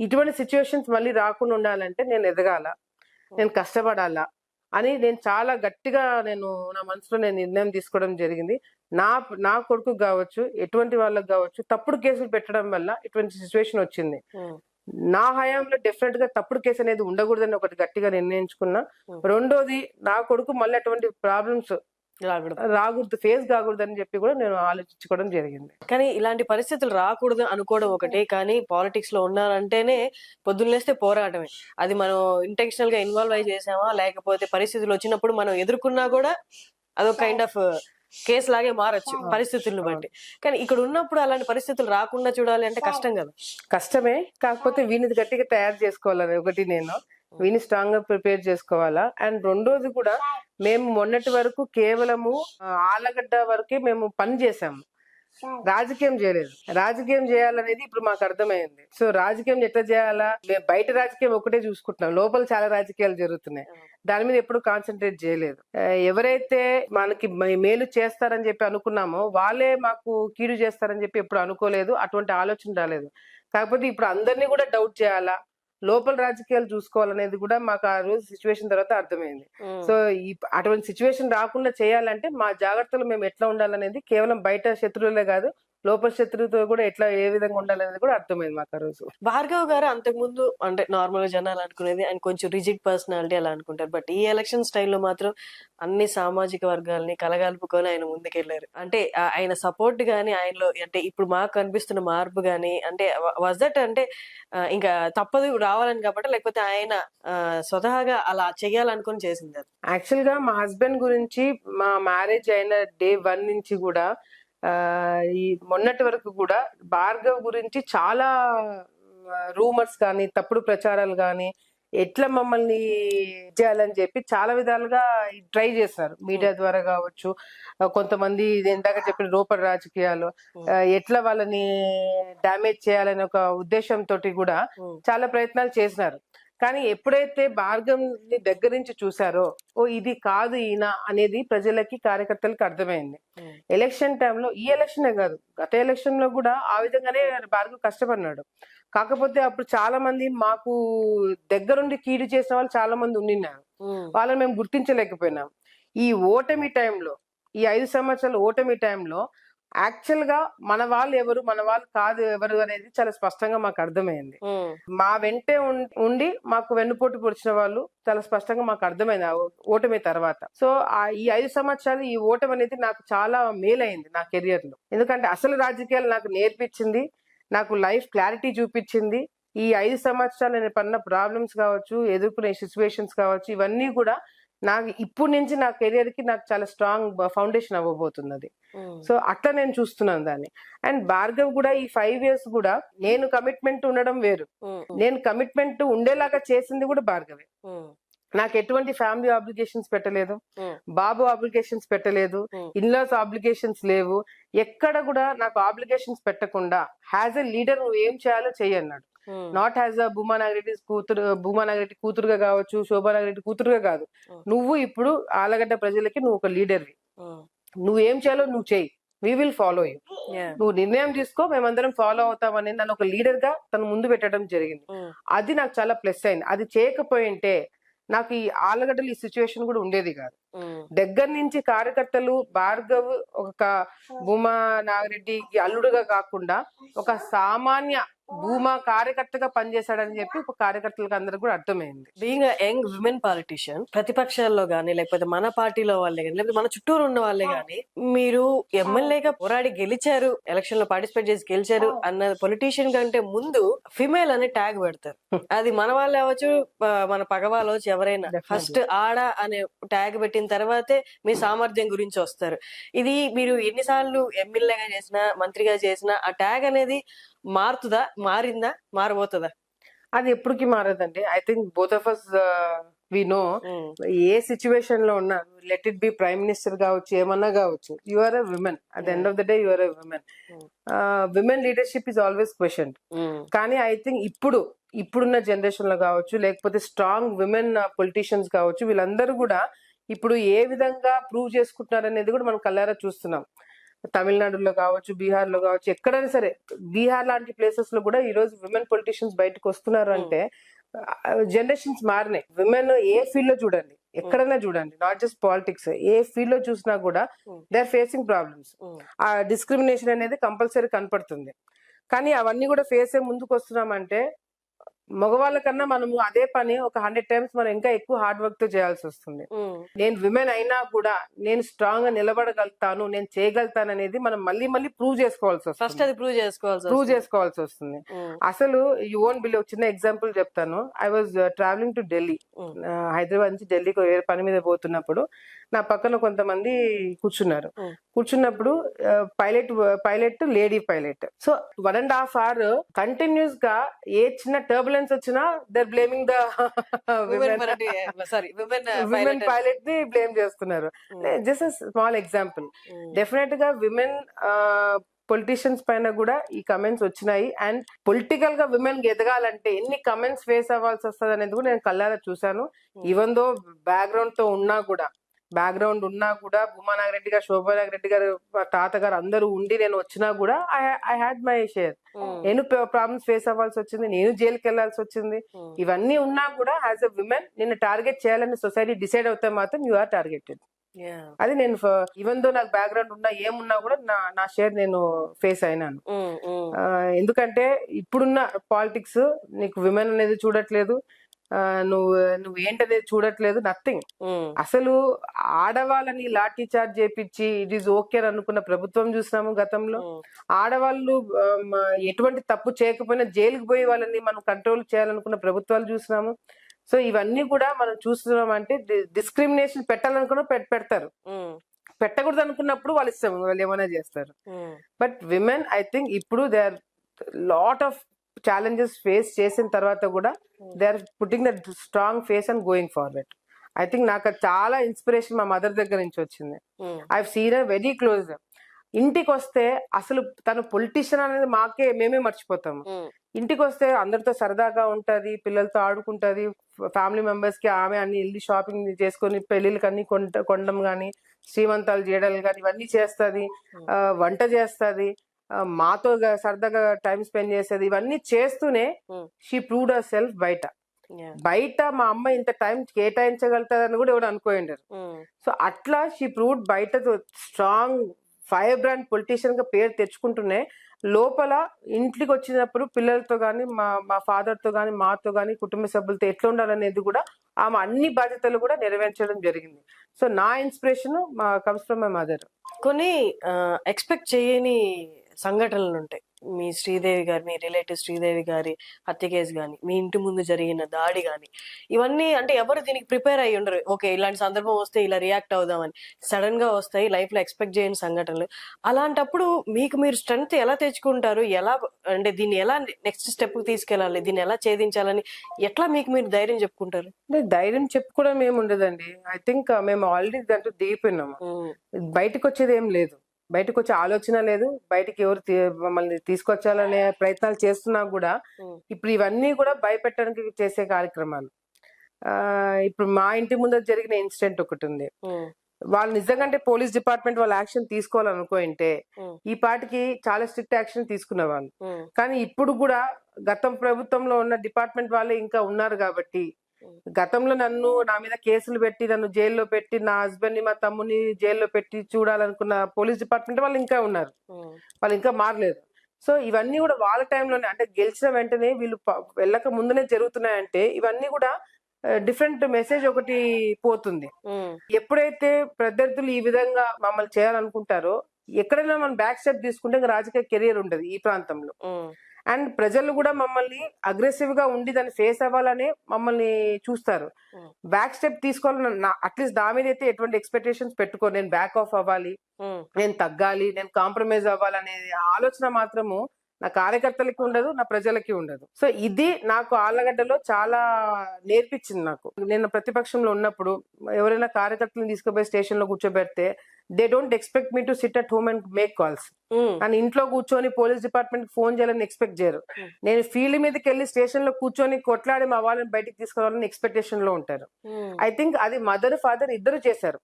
ఇటువంటి సిచ్యువేషన్స్ మళ్ళీ రాకుండా ఉండాలంటే నేను ఎదగాల, నేను కష్టపడాలా అని నేను చాలా గట్టిగా నా మనసులో నేను నిర్ణయం తీసుకోవడం జరిగింది. నా కొడుకు కావచ్చు, ఎటువంటి వాళ్ళకి కావచ్చు, తప్పుడు కేసులు పెట్టడం వల్ల ఇటువంటి సిచ్యువేషన్ వచ్చింది. నా హయాంలో డెఫినెట్ గా తప్పుడు కేసు అనేది ఉండకూడదని ఒకటి గట్టిగా నిర్ణయించుకున్నా. రెండోది, నా కొడుకు మళ్ళీ అటువంటి ప్రాబ్లమ్స్ రాకూడదు, ఫేస్ కాకూడదు అని చెప్పి కూడా నేను ఆలోచించుకోవడం జరిగింది. కానీ ఇలాంటి పరిస్థితులు రాకూడదు అనుకోవడం ఒకటే, కానీ పాలిటిక్స్ లో ఉన్నారంటేనే పొద్దున్నేస్తే పోరాటమే. అది మనం ఇంటెన్షనల్ గా ఇన్వాల్వ్ అయి చేసామా, లేకపోతే పరిస్థితులు వచ్చినప్పుడు మనం ఎదుర్కొన్నా కూడా అదొక కైండ్ ఆఫ్ కేసు లాగే మారచ్చు పరిస్థితులను బట్టి. కానీ ఇక్కడ ఉన్నప్పుడు అలాంటి పరిస్థితులు రాకుండా చూడాలి అంటే కష్టం కదా. కష్టమే, కాకపోతే వీనిది గట్టిగా తయారు చేసుకోవాలని ఒకటి, నేను వీని స్ట్రాంగ్ గా ప్రిపేర్ చేసుకోవాలా. అండ్ రెండోది కూడా, మేము మొన్నటి వరకు కేవలము ఆలగడ్డ వరకే మేము పని చేసాము, రాజకీయం చేయలేదు. రాజకీయం చేయాలనేది ఇప్పుడు మాకు అర్థమైంది. సో రాజకీయం ఎట్లా చేయాలా, మేము బయట రాజకీయం ఒకటే చూసుకుంటున్నాం, లోపల చాలా రాజకీయాలు జరుగుతున్నాయి, దాని మీద ఎప్పుడు కాన్సన్ట్రేట్ చేయలేదు. ఎవరైతే మనకి మేలు చేస్తారని చెప్పి అనుకున్నామో వాళ్ళే మాకు కీడు చేస్తారని చెప్పి ఎప్పుడు అనుకోలేదు, అటువంటి ఆలోచన రాలేదు. కాకపోతే ఇప్పుడు అందరినీ కూడా డౌట్ చేయాలా, లోపల రాజకీయాలు చూసుకోవాలనేది కూడా మాకు ఆ రోజు సిచ్యువేషన్ తర్వాత అర్థమైంది. సో అటువంటి సిచ్యువేషన్ రాకుండా చేయాలంటే మా జాగ్రత్తలు మేము ఎట్లా ఉండాలనేది కేవలం బయట శత్రువులే కాదు, లోపల శత్రువుతో కూడా ఏ విధంగా ఉండాలనేది కూడా అర్థమైంది మాకు ఆ రోజు. భార్గవ్ గారు అంతకుముందు అంటే నార్మల్ గా జనాలు అనుకునేది ఆయన కొంచెం రిజిడ్ పర్సనాలిటీ అలా అనుకుంటారు. బట్ ఈ ఎలక్షన్ స్టైల్లో మాత్రం అన్ని సామాజిక వర్గాల్ని కలగలుపుకొని ఆయన ముందుకెళ్లారు. అంటే ఆయన సపోర్ట్ గానీ, ఆయనలో అంటే ఇప్పుడు మాకు కనిపిస్తున్న మార్పు గానీ, అంటే వాజ్ దట్ అంటే ఇంకా తప్పదు రావాలని కాబట్టి, లేకపోతే ఆయన స్వతహాగా అలా చెయ్యాలనుకుని చేసింది? యాక్చువల్ గా మా హస్బెండ్ గురించి మా మ్యారేజ్ అయిన day 1 నుంచి కూడా ఈ మొన్నటి వరకు కూడా భార్గవ్ గురించి చాలా రూమర్స్ కానీ, తప్పుడు ప్రచారాలు కానీ, ఎట్లా మమ్మల్ని చేయాలని చెప్పి చాలా విధాలుగా ట్రై చేస్తారు. మీడియా ద్వారా కావచ్చు, కొంతమంది ఇందాక చెప్పిన లోపల రాజకీయాలు, ఎట్లా వాళ్ళని డ్యామేజ్ చేయాలనే ఒక ఉద్దేశంతో కూడా చాలా ప్రయత్నాలు చేసినారు. కానీ ఎప్పుడైతే భార్గవ్ ని దగ్గర నుంచి చూసారో, ఇది కాదు ఈయన అనేది ప్రజలకి, కార్యకర్తలకి అర్థమైంది. ఎలక్షన్ టైంలో, ఈ ఎలక్షనే కాదు గత ఎలక్షన్ లో కూడా ఆ విధంగానే భార్గవ్ కష్టపడినాడు. కాకపోతే అప్పుడు చాలా మంది మాకు దగ్గరుండి కీడు చేసిన వాళ్ళు చాలా మంది ఉండినారు, వాళ్ళని మేము గుర్తించలేకపోయినాం. ఈ ఓటమి టైంలో, ఈ 5 సంవత్సరాల ఓటమి టైంలో యాక్చువల్ గా మన వాళ్ళు ఎవరు, మన వాళ్ళు కాదు ఎవరు అనేది చాలా స్పష్టంగా మాకు అర్థమైంది. మా వెంటే ఉండి మాకు వెన్నుపోటు పొడిచిన వాళ్ళు చాలా స్పష్టంగా మాకు అర్థమైంది ఆ ఓటమి తర్వాత. సో ఈ 5 సంవత్సరాలు ఈ ఓటమి అనేది నాకు చాలా మేలైంది నా కెరియర్ లో. ఎందుకంటే అసలు రాజకీయాలు నాకు నేర్పించింది, నాకు లైఫ్ క్లారిటీ చూపించింది. ఈ 5 సంవత్సరాలు నేను పడిన ప్రాబ్లమ్స్ కావచ్చు, ఎదుర్కొనే సిచ్యువేషన్స్ కావచ్చు, ఇవన్నీ కూడా నాకు ఇప్పటి నుంచి నా కెరియర్ కి నాకు చాలా స్ట్రాంగ్ ఫౌండేషన్ అవ్వబోతున్నది. సో అట్లా నేను చూస్తున్నాను దాన్ని. అండ్ భార్గవ్ కూడా ఈ 5 years కూడా నేను కమిట్మెంట్ ఉండడం వేరు, నేను కమిట్మెంట్ ఉండేలాగా చేసింది కూడా భార్గవే. నాకు ఎటువంటి ఫ్యామిలీ ఆబ్లిగేషన్స్ పెట్టలేదు, బాబు ఆబ్లిగేషన్స్ పెట్టలేదు, ఇన్లాస్ ఆబ్లిగేషన్స్ లేవు. ఎక్కడ కూడా నాకు ఆబ్లిగేషన్స్ పెట్టకుండా హ్యాజ్ ఎ లీడర్ నువ్వు ఏం చేయాలో చెయ్యన్నాడు. Not as a Bhuma Nagireddy కూతురుగా కావచ్చు, శోభా నాగిరెడ్డి కూతురుగా కాదు, నువ్వు ఇప్పుడు ఆలగడ్డ ప్రజలకి నువ్వు ఒక లీడర్వి, నువ్వేం చేయాలో నువ్వు చెయ్యి, వీ విల్ ఫాలో యూ, నువ్వు నిర్ణయం తీసుకో, మేమందరం ఫాలో అవుతామని నన్ను ఒక లీడర్ గా తను ముందు పెట్టడం జరిగింది. అది నాకు చాలా ప్లస్ అయింది. అది చేయకపోయింటే నాకు ఈ ఆలగడ్డలు ఈ సిచ్యువేషన్ కూడా ఉండేది కాదు. దగ్గర నుంచి కార్యకర్తలు భార్గవ్ ఒక భూమా నాగిరెడ్డికి అల్లుడుగా కాకుండా ఒక సామాన్య భూమా కార్యకర్తగా పనిచేశాడని చెప్పి ఒక కార్యకర్తలకు అందరికి కూడా అర్థమైంది. బీయింగ్ యంగ్ విమెన్ పాలిటిషియన్, ప్రతిపక్షాల్లో గానీ లేకపోతే మన పార్టీలో వాళ్ళే గానీ లేకపోతే మన చుట్టూరు ఉన్న వాళ్ళే గానీ, మీరు ఎమ్మెల్యేగా పోరాడి గెలిచారు, ఎలక్షన్ లో పార్టిసిపేట్ చేసి గెలిచారు అన్న పొలిటీషియన్ కంటే ముందు ఫిమేల్ అనే ట్యాగ్ పెడతారు. అది మన వాళ్ళు అవ్వచ్చు, మన పగ వాళ్ళు అవ్వచ్చు, ఎవరైనా ఫస్ట్ ఆడ అనే ట్యాగ్ పెట్టిన తర్వాతే మీ సామర్థ్యం గురించి వస్తారు. ఇది మీరు ఎన్నిసార్లు ఎమ్మెల్యేగా చేసినా మంత్రిగా చేసినా ఆ ట్యాగ్ అనేది మారుతుందా, మారిందా, మారబోతుందా? అది ఎప్పటికీ మారదండి. I think both of us we know, a situation లో ఉన్నా, let it be prime minister కావచ్చు, ఏమన్నా కావచ్చు, you are a women. At the end of the day you are a women. Women leadership is always question. కానీ I think ఇప్పుడున్న generation లో కావచ్చు, లేకపోతే స్ట్రాంగ్ విమెన్ పొలిటీషియన్స్ కావచ్చు, వీళ్ళందరూ కూడా ఇప్పుడు ఏ విధంగా ప్రూవ్ చేసుకుంటున్నారు అనేది కూడా మనం కళ్ళారా చూస్తున్నాం. తమిళనాడులో కావచ్చు, బీహార్ లో కావచ్చు, ఎక్కడైనా సరే, బీహార్ లాంటి ప్లేసెస్ లో కూడా ఈ రోజు విమెన్ పొలిటీషియన్స్ బయటకు వస్తున్నారు అంటే జనరేషన్స్ మారినాయి. విమెన్ ఏ ఫీల్డ్ లో చూడండి, ఎక్కడైనా చూడండి, not just politics, A field లో చూసినా కూడా దే ఆర్ ఫేసింగ్ ప్రాబ్లమ్స్. ఆ డిస్క్రిమినేషన్ అనేది కంపల్సరీ కనపడుతుంది. కానీ అవన్నీ కూడా ఫేస్ అయ్యి ముందుకు వస్తున్నామంటే మగవాళ్ళ కన్నా మనము అదే పని ఒక 100 times మనం ఇంకా ఎక్కువ హార్డ్ వర్క్ తో చేయాల్సి వస్తుంది. నేను విమెన్ అయినా కూడా నేను స్ట్రాంగ్ గా నిలబడగలుగుతాను, నేను చేయగలుగుతాను అనేది మనం మళ్ళీ మళ్ళీ ప్రూవ్ చేసుకోవాల్సి వస్తుంది. ఫస్ట్ అది ప్రూవ్ చేసుకోవాల్సి వస్తుంది. అసలు యూ వోంట్ బిలీవ్, చిన్న ఎగ్జాంపుల్ చెప్తాను. I was travelling to Delhi, Hyderabad నుంచి ఢిల్లీకి వేరే పని మీద పోతున్నప్పుడు నా పక్కన కొంతమంది కూర్చున్నప్పుడు pilot lady pilot. So 1.5 hours continuous గా ఏ చిన్న టర్బులెన్స్ వచ్చినా they're blaming the women pilot ని బ్లేమ్ చేస్తున్నారు. Just small example. డెఫినెట్ గా విమెన్ పొలిటీషియన్స్ పైన కూడా ఈ కమెంట్స్ వచ్చినాయి. అండ్ పొలిటికల్ గా విమెన్ ఎదగాలంటే ఎన్ని కమెంట్స్ ఫేస్ అవ్వాల్సి వస్తుంది అనేది కూడా నేను కళ్ళారా చూశాను. ఈవెన్ దో బ్యాక్గ్రౌండ్ ఉన్నా కూడా భూమా నాగిరెడ్డి గారు, శోభా నాగిరెడ్డి గారు, తాతగారు అందరూ ఉండి నేను వచ్చినా కూడా ఐ హ్యాడ్ మై షేర్. నేను ప్రాబ్లమ్స్ ఫేస్ అవ్వాల్సి వచ్చింది, నేను జైలుకి వెళ్లాల్సి వచ్చింది. ఇవన్నీ ఉన్నా కూడా యాజ్ ఎ విమెన్ నిన్ను టార్గెట్ చేయాలని సొసైటీ డిసైడ్ అవుతే మాత్రం యు ఆర్ టార్గెటెడ్. అది నేను ఈవెన్ దో నాకు బ్యాక్గ్రౌండ్ ఉన్నా ఏమున్నా కూడా నా షేర్ నేను ఫేస్ అయినాను. ఎందుకంటే ఇప్పుడున్న పాలిటిక్స్ నీకు విమెన్ అనేది చూడట్లేదు, నువ్వు ఏంటనేది చూడట్లేదు, నథింగ్. అసలు ఆడవాళ్ళని లాఠీ చార్జ్ చేపించి ఇట్ ఈస్ ఓకే అని అనుకున్న ప్రభుత్వం చూసినాము గతంలో. ఆడవాళ్ళు ఎటువంటి తప్పు చేయకపోయినా జైలుకి పోయి వాళ్ళని మనం కంట్రోల్ చేయాలనుకున్న ప్రభుత్వాలు చూసినాము. సో ఇవన్నీ కూడా మనం చూస్తున్నాం. అంటే డిస్క్రిమినేషన్ పెట్టాలనుకున్నా పెడతారు, పెట్టకూడదు అనుకున్నప్పుడు వాళ్ళు ఇష్టం, వాళ్ళు ఏమైనా చేస్తారు. బట్ విమెన్ ఐ థింక్ ఇప్పుడు they are lot of challenges face చేసిన తర్వాత కూడా they are putting the strong face and going forward. I think నాకు చాలా ఇన్స్పిరేషన్ మా మదర్ దగ్గర నుంచి వచ్చింది. I seen very close. ఇంటికి వస్తే అసలు తను పొలిటీషియన్ అనేది మేమే మర్చిపోతాము. ఇంటికి వస్తే అందరితో సరదాగా ఉంటది, పిల్లలతో ఆడుకుంటది, ఫ్యామిలీ మెంబర్స్ కి ఆమె అన్ని వెళ్ళి షాపింగ్ చేసుకొని పెళ్లిళ్ళకి అన్ని కొనడం గానీ, శ్రీమంతాలు చేయడాలు కానీ ఇవన్నీ చేస్తుంది, వంట చేస్తుంది, మాతో సరదాగా టైం స్పెండ్ చేసేది. ఇవన్నీ చేస్తూనే షీ ప్రూవ్డ్ హర్ సెల్ఫ్. బయట మా అమ్మ ఇంత టైం కేటాయించగలుగుతాదని కూడా ఎవరు అనుకోండారు. సో అట్లా షీ ప్రూవ్డ్ బయట స్ట్రాంగ్ ఫైర్ బ్రాండ్ పొలిటీషియన్ గా పేరు తెచ్చుకుంటూనే లోపల ఇంటికి వచ్చినప్పుడు పిల్లలతో గానీ, మా ఫాదర్ తో గానీ, మాతో గానీ, కుటుంబ సభ్యులతో ఎట్లా ఉండాలనేది కూడా ఆమె అన్ని బాధ్యతలు కూడా నెరవేర్చడం జరిగింది. సో నా inspiration comes from my mother. కొన్ని ఎక్స్పెక్ట్ చేయని సంఘటనలు ఉంటాయి. మీ శ్రీదేవి గారి, మీ రిలేటివ్ శ్రీదేవి గారి హత్య కేసు కానీ, మీ ఇంటి ముందు జరిగిన దాడి కానీ, ఇవన్నీ అంటే ఎవరు దీనికి ప్రిపేర్ అయ్యి ఉండరు. ఓకే ఇలాంటి సందర్భం వస్తే ఇలా రియాక్ట్ అవుదామని, సడన్ గా వస్తాయి లైఫ్ లో ఎక్స్పెక్ట్ చేయని సంఘటనలు. అలాంటప్పుడు మీకు మీరు స్ట్రెంగ్త్ ఎలా తెచ్చుకుంటారు? ఎలా అంటే దీన్ని ఎలా నెక్స్ట్ స్టెప్ తీసుకెళ్ళాలి, దీన్ని ఎలా ఛేదించాలని ఎట్లా మీకు మీరు ధైర్యం చెప్పుకుంటారు? ధైర్యం చెప్పుకోవడం ఏమి ఉండదండి. ఐ థింక్ మేము ఆల్రెడీ దాంట్లో దిగిపోయినాము. బయటకు వచ్చేది ఏం లేదు, బయటకు వచ్చే ఆలోచన లేదు, బయటకి ఎవరు మమ్మల్ని తీసుకొచ్చాలనే ప్రయత్నాలు చేస్తున్నా కూడా ఇప్పుడు ఇవన్నీ కూడా భయపెట్టడానికి చేసే కార్యక్రమాలు. ఇప్పుడు మా ఇంటి ముందు జరిగిన ఇన్సిడెంట్ ఒకటి ఉంది. వాళ్ళు నిజంగా పోలీస్ డిపార్ట్మెంట్ వాళ్ళు యాక్షన్ తీసుకోవాలనుకుంటే ఈ పాటికి చాలా స్ట్రిక్ట్ యాక్షన్ తీసుకునే వాళ్ళు. కానీ ఇప్పుడు కూడా గతం ప్రభుత్వంలో ఉన్న డిపార్ట్మెంట్ వాళ్ళే ఇంకా ఉన్నారు కాబట్టి, గతంలో నా మీద కేసులు పెట్టి నన్ను జైల్లో పెట్టి, నా హస్బెండ్ ని మా తమ్ముని జైల్లో పెట్టి చూడాలనుకున్న పోలీస్ డిపార్ట్మెంట్ వాళ్ళు ఇంకా ఉన్నారు, వాళ్ళు ఇంకా మారలేదు. సో ఇవన్నీ కూడా వాళ్ళ టైంలోనే, అంటే గెలిచిన వెంటనే వీళ్ళు వెళ్ళక ముందునే జరుగుతున్నాయంటే ఇవన్నీ కూడా డిఫరెంట్ మెసేజ్ ఒకటి పోతుంది. ఎప్పుడైతే ప్రత్యర్థులు ఈ విధంగా మమ్మల్ని చేయాలనుకుంటారో, ఎక్కడైనా మనం బ్యాక్ స్టెప్ తీసుకుంటే ఇంకా రాజకీయ కెరియర్ ఉండదు ఈ ప్రాంతంలో. అండ్ ప్రజలు కూడా మమ్మల్ని అగ్రెసివ్ గా ఉండి దాన్ని ఫేస్ అవ్వాలని మమ్మల్ని చూస్తారు. బ్యాక్ స్టెప్ తీసుకోవాలని అట్లీస్ట్ నా మీద అయితే ఎటువంటి ఎక్స్పెక్టేషన్స్ పెట్టుకో, నేను బ్యాక్ ఆఫ్ అవ్వాలి, నేను తగ్గాలి, నేను కాంప్రమైజ్ అవ్వాలనే ఆలోచన మాత్రము నా కార్యకర్తలకి ఉండదు, నా ప్రజలకి ఉండదు. సో ఇది నాకు ఆళ్ళగడ్డలో చాలా నేర్పించింది. నాకు నేను ప్రతిపక్షంలో ఉన్నప్పుడు ఎవరైనా కార్యకర్తలను తీసుకుపోయి స్టేషన్ లో కూర్చోబెడితే they don't expect me to sit at home and make calls. అని ఇంట్లో కూర్చొని పోలీస్ డిపార్ట్మెంట్ ఫోన్ చేయాలని ఎక్స్పెక్ట్ చేయరు. నేను ఫీల్డ్ మీదకి వెళ్ళి స్టేషన్ లో కూర్చొని కొట్లాడి మా వాళ్ళని బయటికి తీసుకురావాలని ఎక్స్పెక్టేషన్ లో ఉంటారు. ఐ థింక్ అది మదర్ ఫాదర్ ఇద్దరు చేశారు.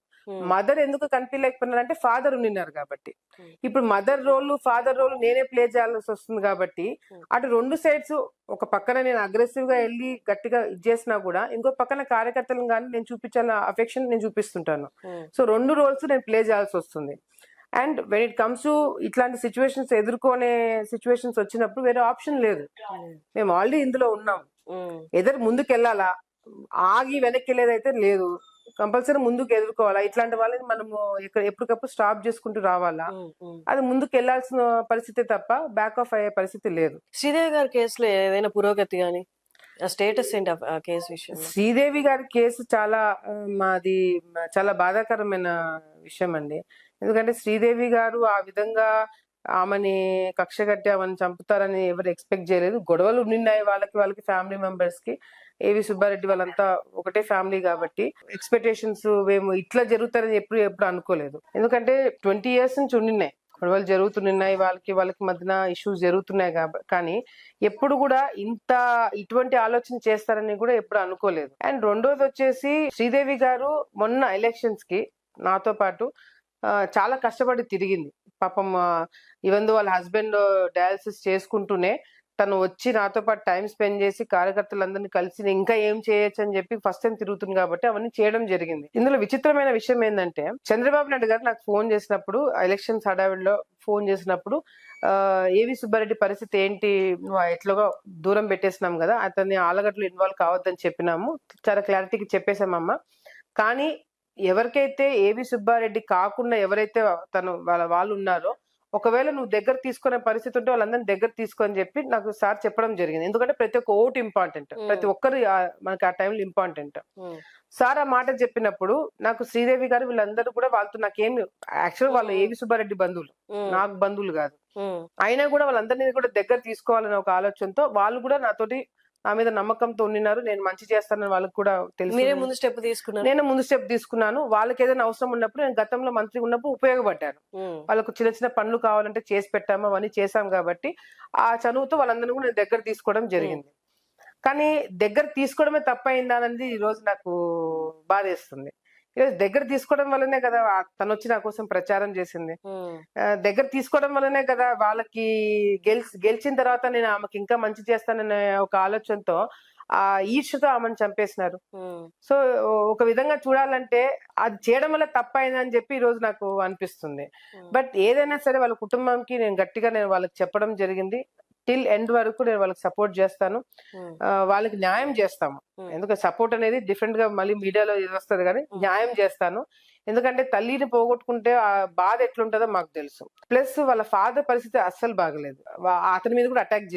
మదర్ ఎందుకు కనిపించలేకపోయినారంటే ఫాదర్ ఉండినారు కాబట్టి. ఇప్పుడు మదర్ రోల్ ఫాదర్ రోల్ నేనే ప్లే చేయాల్సి వస్తుంది కాబట్టి అటు రెండు సైడ్స్, ఒక పక్కన నేను అగ్రెసివ్ గా వెళ్ళి గట్టిగా చేసినా కూడా ఇంకో పక్కన కార్యకర్తలను కానీ నేను చూపించాల అఫెక్షన్ నేను చూపిస్తుంటాను. సో రెండు రోల్స్ నేను ప్లే చేయాల్సి వస్తుంది. And when it comes to ఇట్లాంటి సిచ్యువేషన్స్ ఎదుర్కొనే సిచ్యువేషన్స్ వచ్చినప్పుడు వేరే ఆప్షన్ లేదు. మేము ఆల్రెడీ ఇందులో ఉన్నాం. ఎదురు ముందుకు వెళ్ళాలా, ఆగి వెనక్కి వెళ్ళేదైతే లేదు. కంపల్సరీ ముందుకు ఎదుర్కోవాలా. ఇట్లాంటి వాళ్ళని మనము ఎప్పటికప్పుడు స్టాప్ చేసుకుంటూ రావాలా. అది ముందుకు వెళ్లాల్సిన పరిస్థితి తప్ప బ్యాక్ ఆఫ్ అయ్యే పరిస్థితి లేదు. శ్రీదేవి గారి కేసులో ఏదైనా పురోగతి గానీ స్టేటస్ ఏంటి ఆ కేసు విషయం? శ్రీదేవి గారి కేసు మాది చాలా బాధాకరమైన విషయం అండి. ఎందుకంటే శ్రీదేవి గారు ఆ విధంగా ఆమెని కక్ష కట్టి ఆమెను చంపుతారని ఎవరు ఎక్స్పెక్ట్ చేయలేదు. గొడవలు ఉన్నాయి వాళ్ళకి ఫ్యామిలీ మెంబర్స్ కి. ఏవి సుబ్బారెడ్డి వాళ్ళంతా ఒకటే ఫ్యామిలీ కాబట్టి ఎక్స్పెక్టేషన్స్ మేము ఇట్లా జరుగుతారని ఎప్పుడు అనుకోలేదు. ఎందుకంటే 20 years నుంచి ఉండినాయి, గొడవలు జరుగుతున్నాయి, వాళ్ళకి మధ్యన ఇష్యూస్ జరుగుతున్నాయి కానీ ఎప్పుడు కూడా ఇటువంటి ఆలోచన చేస్తారని కూడా ఎప్పుడు అనుకోలేదు. అండ్ రెండోది వచ్చేసి శ్రీదేవి గారు మొన్న ఎలక్షన్స్ కి నాతో పాటు చాలా కష్టపడి తిరిగింది. పాపం ఈవెన్ దో వాళ్ళ హస్బెండ్ డయాలసిస్ చేసుకుంటూనే తను వచ్చి నాతో పాటు టైం స్పెండ్ చేసి కార్యకర్తలందరినీ కలిసి ఇంకా ఏం చేయొచ్చు అని చెప్పి ఫస్ట్ టైం తిరుగుతుంది కాబట్టి అవన్నీ చేయడం జరిగింది. ఇందులో విచిత్రమైన విషయం ఏంటంటే చంద్రబాబు నాయుడు గారు నాకు ఫోన్ చేసినప్పుడు, ఎలక్షన్స్ హడావిడిలో ఫోన్ చేసినప్పుడు, ఏవి సుబ్బారెడ్డి పరిస్థితి ఏంటి, నువ్వు ఎట్లాగా దూరం పెట్టేసినాం కదా, అతన్ని ఆలగడ్డలో ఇన్వాల్వ్ కావద్దని చెప్పినాము, చాలా క్లారిటీకి చెప్పేశామమ్మా. కానీ ఎవరికైతే ఏవి సుబ్బారెడ్డి కాకుండా ఎవరైతే వాళ్ళు ఉన్నారో, ఒకవేళ నువ్వు దగ్గర తీసుకునే పరిస్థితి ఉంటే వాళ్ళందరినీ దగ్గర తీసుకొని చెప్పి నాకు సార్ చెప్పడం జరిగింది. ఎందుకంటే ప్రతి ఒక్క ఓటు ఇంపార్టెంట్, ప్రతి ఒక్కరు మనకి ఆ టైంలో ఇంపార్టెంట్. సార్ ఆ మాట చెప్పినప్పుడు నాకు శ్రీదేవి గారు వీళ్ళందరూ కూడా వాళ్ళతో నాకేమి, యాక్చువల్ వాళ్ళు ఏవి సుబ్బారెడ్డి బంధువులు, నాకు బంధువులు కాదు. అయినా కూడా వాళ్ళందరినీ కూడా దగ్గర తీసుకోవాలనే ఒక ఆలోచనతో వాళ్ళు కూడా నాతోటి నా మీద నమ్మకంతో ఉండినారు. నేను మంచి చేస్తానని వాళ్ళకి కూడా తెలుసు. నేను ముందు స్టెప్ తీసుకున్నాను. వాళ్ళకి ఏదైనా అవసరం ఉన్నప్పుడు, నేను గతంలో మంత్రి ఉన్నప్పుడు ఉపయోగపడ్డాను. వాళ్ళకు చిన్న చిన్న పనులు కావాలంటే చేసి పెట్టాము, అవన్నీ చేశాం కాబట్టి ఆ చనువుతో వాళ్ళందరినీ కూడా నేను దగ్గర తీసుకోవడం జరిగింది. కానీ దగ్గర తీసుకోవడమే తప్పైందా అనేది ఈ రోజు నాకు బాధేస్తుంది. ఈరోజు దగ్గర తీసుకోవడం వల్లనే కదా తను వచ్చి నా కోసం ప్రచారం చేసింది. దగ్గర తీసుకోవడం వల్లనే కదా వాళ్ళకి గెలిచిన తర్వాత నేను ఆమెకి ఇంకా మంచి చేస్తాననే ఒక ఆలోచనతో ఆ ఈర్ష్యతో ఆమెను చంపేసినారు. సో ఒక విధంగా చూడాలంటే అది చేయడం వల్ల తప్పైందని చెప్పి ఈ రోజు నాకు అనిపిస్తుంది. బట్ ఏదైనా సరే వాళ్ళ కుటుంబంకి నేను గట్టిగా వాళ్ళకి చెప్పడం జరిగింది. టిల్ ఎండ్ వరకు నేను వాళ్ళకి సపోర్ట్ చేస్తాను, వాళ్ళకి న్యాయం చేస్తాము. ఎందుకంటే సపోర్ట్ అనేది డిఫరెంట్ గా మళ్ళీ మీడియాలో వస్తుంది, కానీ న్యాయం చేస్తాను. ఎందుకంటే తల్లిని పోగొట్టుకుంటే ఆ బాధ ఎట్లుంటుందో మాకు తెలుసు. ప్లస్ వాళ్ళ ఫాదర్ పరిస్థితి అస్సలు బాగలేదు. అతని మీద కూడా అటాక్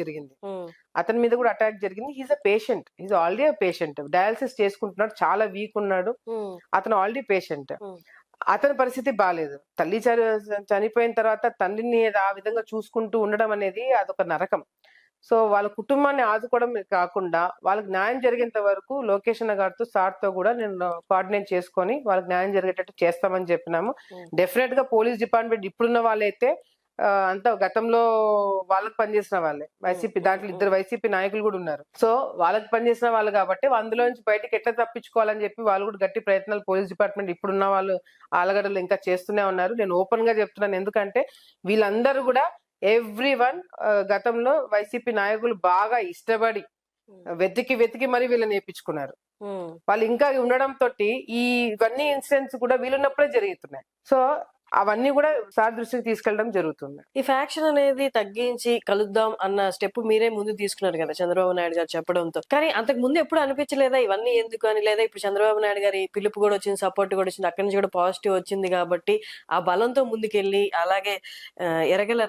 జరిగింది. He's a patient, he's already a patient. Dialysis చేసుకుంటున్నాడు, చాలా వీక్ ఉన్నాడు. అతను ఆల్రెడీ పేషెంట్. అతని పరిస్థితి బాగాలేదు. తల్లి చనిపోయిన తర్వాత తండ్రిని ఆ విధంగా చూసుకుంటూ ఉండడం అనేది అదొక నరకం. సో వాళ్ళ కుటుంబాన్ని ఆదుకోవడం కాకుండా వాళ్ళకి న్యాయం జరిగేంత వరకు లోకేష్ అన్న గారితో సార్తో కూడా నేను కోఆర్డినేట్ చేసుకొని వాళ్ళకి న్యాయం జరిగేటట్టు చేస్తామని చెప్పినాము. డెఫినెట్ గా పోలీస్ డిపార్ట్మెంట్ ఇప్పుడున్న వాళ్ళైతే అంతా గతంలో వాళ్ళకి పనిచేసిన వాళ్ళే. వైసీపీ దాంట్లో 2 వైసీపీ నాయకులు కూడా ఉన్నారు. సో వాళ్ళకి పనిచేసిన వాళ్ళు కాబట్టి అందులో నుంచి బయటకు ఎట్లా తప్పించుకోవాలని చెప్పి వాళ్ళు కూడా గట్టి ప్రయత్నాలు పోలీస్ డిపార్ట్మెంట్ ఇప్పుడున్న వాళ్ళు ఆలగడ్డలు ఇంకా చేస్తూనే ఉన్నారు. నేను ఓపెన్ గా చెప్తున్నాను, ఎందుకంటే వీళ్ళందరూ కూడా ఎవ్రీవన్ గతంలో వైసీపీ నాయకులు బాగా ఇష్టపడి వెతికి మరి వీళ్ళని నేర్పించుకున్నారు. వాళ్ళు ఇంకా ఉండడం తోటి ఇవన్నీ ఇన్సిడెంట్స్ కూడా వీళ్ళున్నప్పుడే జరుగుతున్నాయి. సో అవన్నీ కూడా సార్ దృష్టికి తీసుకెళ్ళడం జరుగుతుంది. ఈ ఫ్యాక్షన్ అనేది తగ్గించి కలుద్దాం అన్న స్టెప్ మీరే ముందు తీసుకున్నారు కదా చంద్రబాబు నాయుడు గారు చెప్పడంతో. కానీ అంతకు ముందు ఎప్పుడు అనిపించలేదా ఇవన్నీ ఎందుకు అని? లేదా ఇప్పుడు చంద్రబాబు నాయుడు గారి పిలుపు కూడా వచ్చింది, సపోర్ట్ కూడా వచ్చింది, అక్కడి నుంచి కూడా పాజిటివ్ వచ్చింది కాబట్టి ఆ బలంతో ముందుకెళ్ళి అలాగే ఎర్రగెల్ల